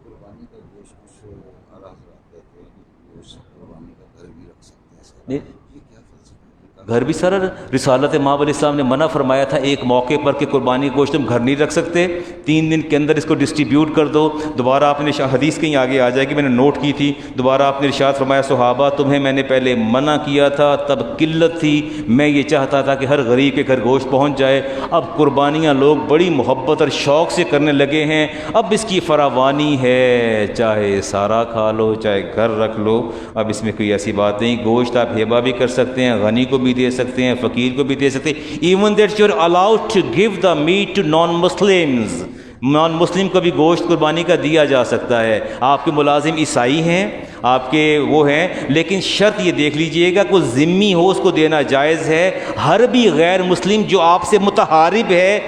قربانی کا گوشت کچھ اعلیٰ حضرات کہتے ہیں کہ گوشت قربانی کا گھر بھی رکھ سکتے ہیں. نہیں، یہ کیا فلسفہ ہے؟ گھر بھی سر رسالت مآب علیہ السلام نے منع فرمایا تھا ایک موقع پر کہ قربانی گوشت تم گھر نہیں رکھ سکتے، 3 دن کے اندر اس کو ڈسٹریبیوٹ کر دو. دوبارہ آپ نے حدیث کہیں آگے آ جائے گی، میں نے نوٹ کی تھی. دوبارہ آپ نے ارشاد فرمایا صحابہ تمہیں میں نے پہلے منع کیا تھا، تب قلت تھی، میں یہ چاہتا تھا کہ ہر غریب کے گھر گوشت پہنچ جائے. اب قربانیاں لوگ بڑی محبت اور شوق سے کرنے لگے ہیں، اب اس کی فراوانی ہے، چاہے سارا کھا لو چاہے گھر رکھ لو، اب اس میں کوئی ایسی بات نہیں. گوشت آپ ہیبہ بھی کر سکتے ہیں، غنی کو بھی دے سکتے ہیں، فقیر کو بھی دے سکتے ہیں. Even that you are allowed to give the meat to non Muslims, non Muslim کو بھی گوشت قربانی کا دیا جا سکتا ہے. آپ کے ملازم عیسائی ہیں، آپ کے وہ ہیں، لیکن شرط یہ دیکھ لیجئے گا کوئی ذمی ہو اس کو دینا جائز ہے. ہر بھی غیر مسلم جو آپ سے متحارب ہے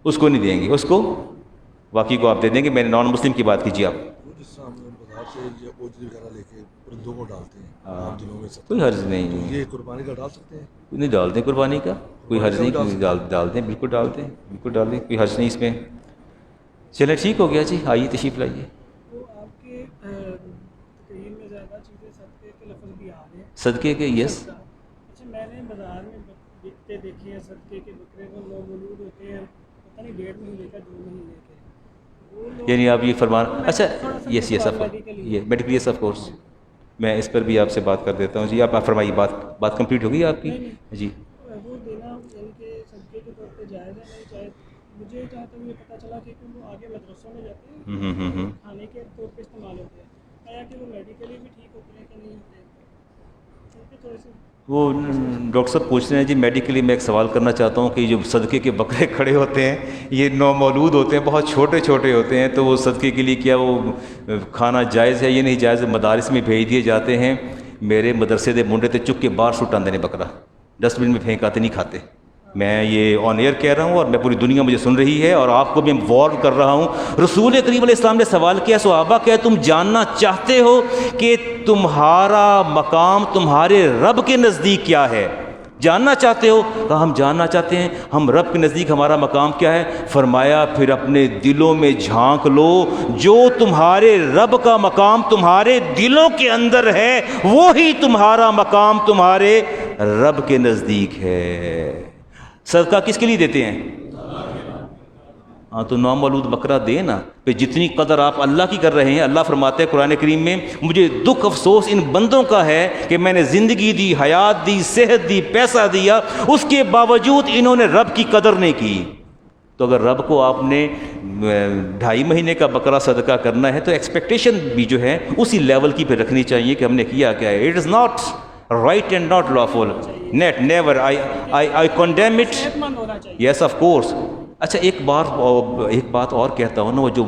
اس کو نہیں دیں گے، اس کو باقی کو آپ دے دیں گے. میں نے نان مسلم کی بات کیجیے آپ. جس طرح ہم بازار سے یہ اوجری وغیرہ لے کے پرندوں کو ڈالتے ہیں عام دنوں میں کوئی حرج نہیں، یہ قربانی کا ڈال سکتے ہیں؟ نہیں ڈالتے ہیں قربانی کا کوئی حرج نہیں، ڈالتے ہیں، بالکل ڈالتے ہیں، بالکل ڈالتے ہیں، کوئی حرج نہیں اس میں. چلے ٹھیک ہو گیا جی، آئیے تشریف لائیے. تو آپ کے تقریر میں زیادہ چیزیں صدقے کے لفظ بھی آ رہے ہیں. صدقے کے؟ یس. اچھا اچھا میں نے بازار میں بکتے دیکھے ہیں صدقے کے بکرے وہ لوگ مولود ہوتے ہیں پتہ نہیں 1.5 مہینے کا 2 مہینے کے وہ لوگ یعنی آپ یہ فرمان اچھا تھوڑا سا یس یس آف medically یہ میڈیکلی یس آف کورس میں اس پر بھی آپ سے بات کر دیتا ہوں جی. آپ فرمائیے. بات کمپلیٹ ہو گئی آپ کی جی. وہ دینا یعنی کہ صدقے کے طور پہ جائز ہے نہیں چاہے مجھے جہاں تک یہ پتہ چلا کہ وہ آگے مدرسوں میں جاتے ہیں کھانے کے طور پہ استعمال ہوتے ہیں آیا کہ وہ میڈیکلی بھی ٹھیک ہوتے ہیں کہ نہیں ہوتے ہیں کیونکہ تھوڑے سے وہ ڈاکٹر صاحب پوچھ رہے ہیں جی میڈیکلی میں ایک سوال کرنا چاہتا ہوں کہ جو صدقے کے بکرے کھڑے ہوتے ہیں یہ نومولود ہوتے ہیں بہت چھوٹے چھوٹے ہوتے ہیں تو وہ صدقے کے لیے کیا وہ کھانا جائز ہے یہ نہیں جائز مدارس میں بھیج دیے جاتے ہیں. میرے مدرسے دے منڈے تے چک کے باہر سٹ آندے نے بکرا ڈسٹ بن میں پھینک آتے نہیں کھاتے. میں یہ آن ایئر کہہ رہا ہوں اور میں پوری دنیا مجھے سن رہی ہے اور آپ کو بھی وارن کر رہا ہوں. رسول کریم علیہ السلام نے سوال کیا صحابہ کیا تم جاننا چاہتے ہو کہ تمہارا مقام تمہارے رب کے نزدیک کیا ہے؟ جاننا چاہتے ہو؟ کہا ہم جاننا چاہتے ہیں. ہم رب کے نزدیک ہمارا مقام کیا ہے؟ فرمایا پھر اپنے دلوں میں جھانک لو جو تمہارے رب کا مقام تمہارے دلوں کے اندر ہے وہی تمہارا مقام تمہارے رب کے نزدیک ہے. صدقہ کس کے لیے دیتے ہیں؟ ہاں تو نومولود بکرا دے نا. پہ جتنی قدر آپ اللہ کی کر رہے ہیں اللہ فرماتے ہیں قرآن کریم میں مجھے دکھ افسوس ان بندوں کا ہے کہ میں نے زندگی دی حیات دی صحت دی پیسہ دیا اس کے باوجود انہوں نے رب کی قدر نہیں کی. تو اگر رب کو آپ نے 2.5 مہینے کا بکرا صدقہ کرنا ہے تو ایکسپیکٹیشن بھی جو ہے اسی لیول کی پہ رکھنی چاہیے کہ ہم نے کیا کیا ہے. It is not right and not lawful. Never. I condemn it. صحت مند ہونا چاہیے. Yes, of course. اچھا ایک بات اور کہتا ہوں نا وہ جو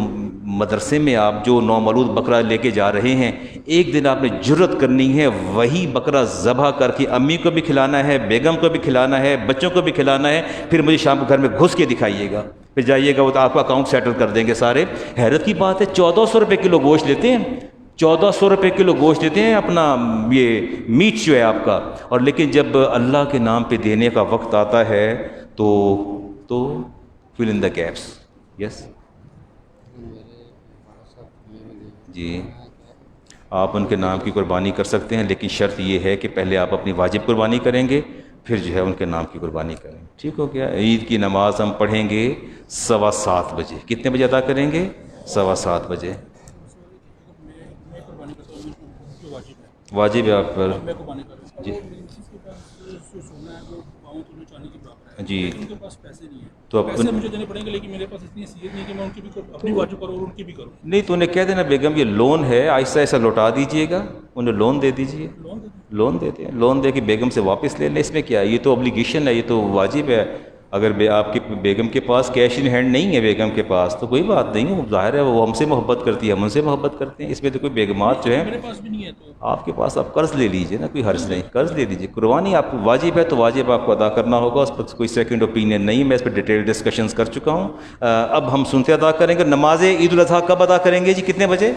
مدرسے میں آپ جو نومولود بکرا لے کے جا رہے ہیں ایک دن آپ نے جرت کرنی ہے وہی بکرا ذبح کر کے امی کو بھی کھلانا ہے بیگم کو بھی کھلانا ہے بچوں کو بھی کھلانا ہے پھر مجھے شام کو گھر میں گھس کے دکھائیے گا پھر جائیے گا وہ تو آپ کا اکاؤنٹ سیٹل کر دیں گے سارے. حیرت کی بات ہے 1400 روپے کلو گوشت لیتے ہیں 1400 روپے کلو گوشت دیتے ہیں اپنا یہ میٹ جو ہے آپ کا اور لیکن جب اللہ کے نام پہ دینے کا وقت آتا ہے تو fill in the gaps. یس جی آپ ان کے نام کی قربانی کر سکتے ہیں لیکن شرط یہ ہے کہ پہلے آپ اپنی واجب قربانی کریں گے پھر جو ہے ان کے نام کی قربانی کریں گے. ٹھیک ہو گیا. عید کی نماز ہم پڑھیں گے 7:15 بجے. کتنے بجے ادا کریں گے؟ 7:15 بجے. واجب ہے آپ پر جی جی تو مجھے دینے پڑیں گے لیکن میرے پاس اتنی حیثیت نہیں کہ میں ان کی بھی اپنی واجب کروں اور ان کی بھی کروں. نہیں تو انہیں کہہ دینا بیگم یہ لون ہے آہستہ آہستہ لوٹا دیجیے گا انہیں لون دے دیجیے. لون دیتے ہیں لون دے کے بیگم سے واپس لے لیں اس میں کیا ہے یہ تو اوبلیگیشن ہے یہ تو واجب ہے. اگر آپ کی بیگم کے پاس کیش ان ہینڈ نہیں ہے بیگم کے پاس تو کوئی بات نہیں وہ ظاہر ہے وہ ہم سے محبت کرتی ہے ہم ان سے محبت کرتے ہیں اس میں تو کوئی بیگمات جو ہے میرے پاس بھی نہیں ہے تو آپ کے پاس آپ قرض لے لیجئے نا کوئی حرج نہیں قرض لے لیجئے. قربانی آپ کو واجب ہے تو واجب آپ کو ادا کرنا ہوگا اس پر کوئی سیکنڈ اوپینین نہیں. میں اس پہ ڈیٹیل ڈسکشنز کر چکا ہوں. اب ہم سنتے ادا کریں گے. نماز عید الاضحیٰ کب ادا کریں گے جی کتنے بجے؟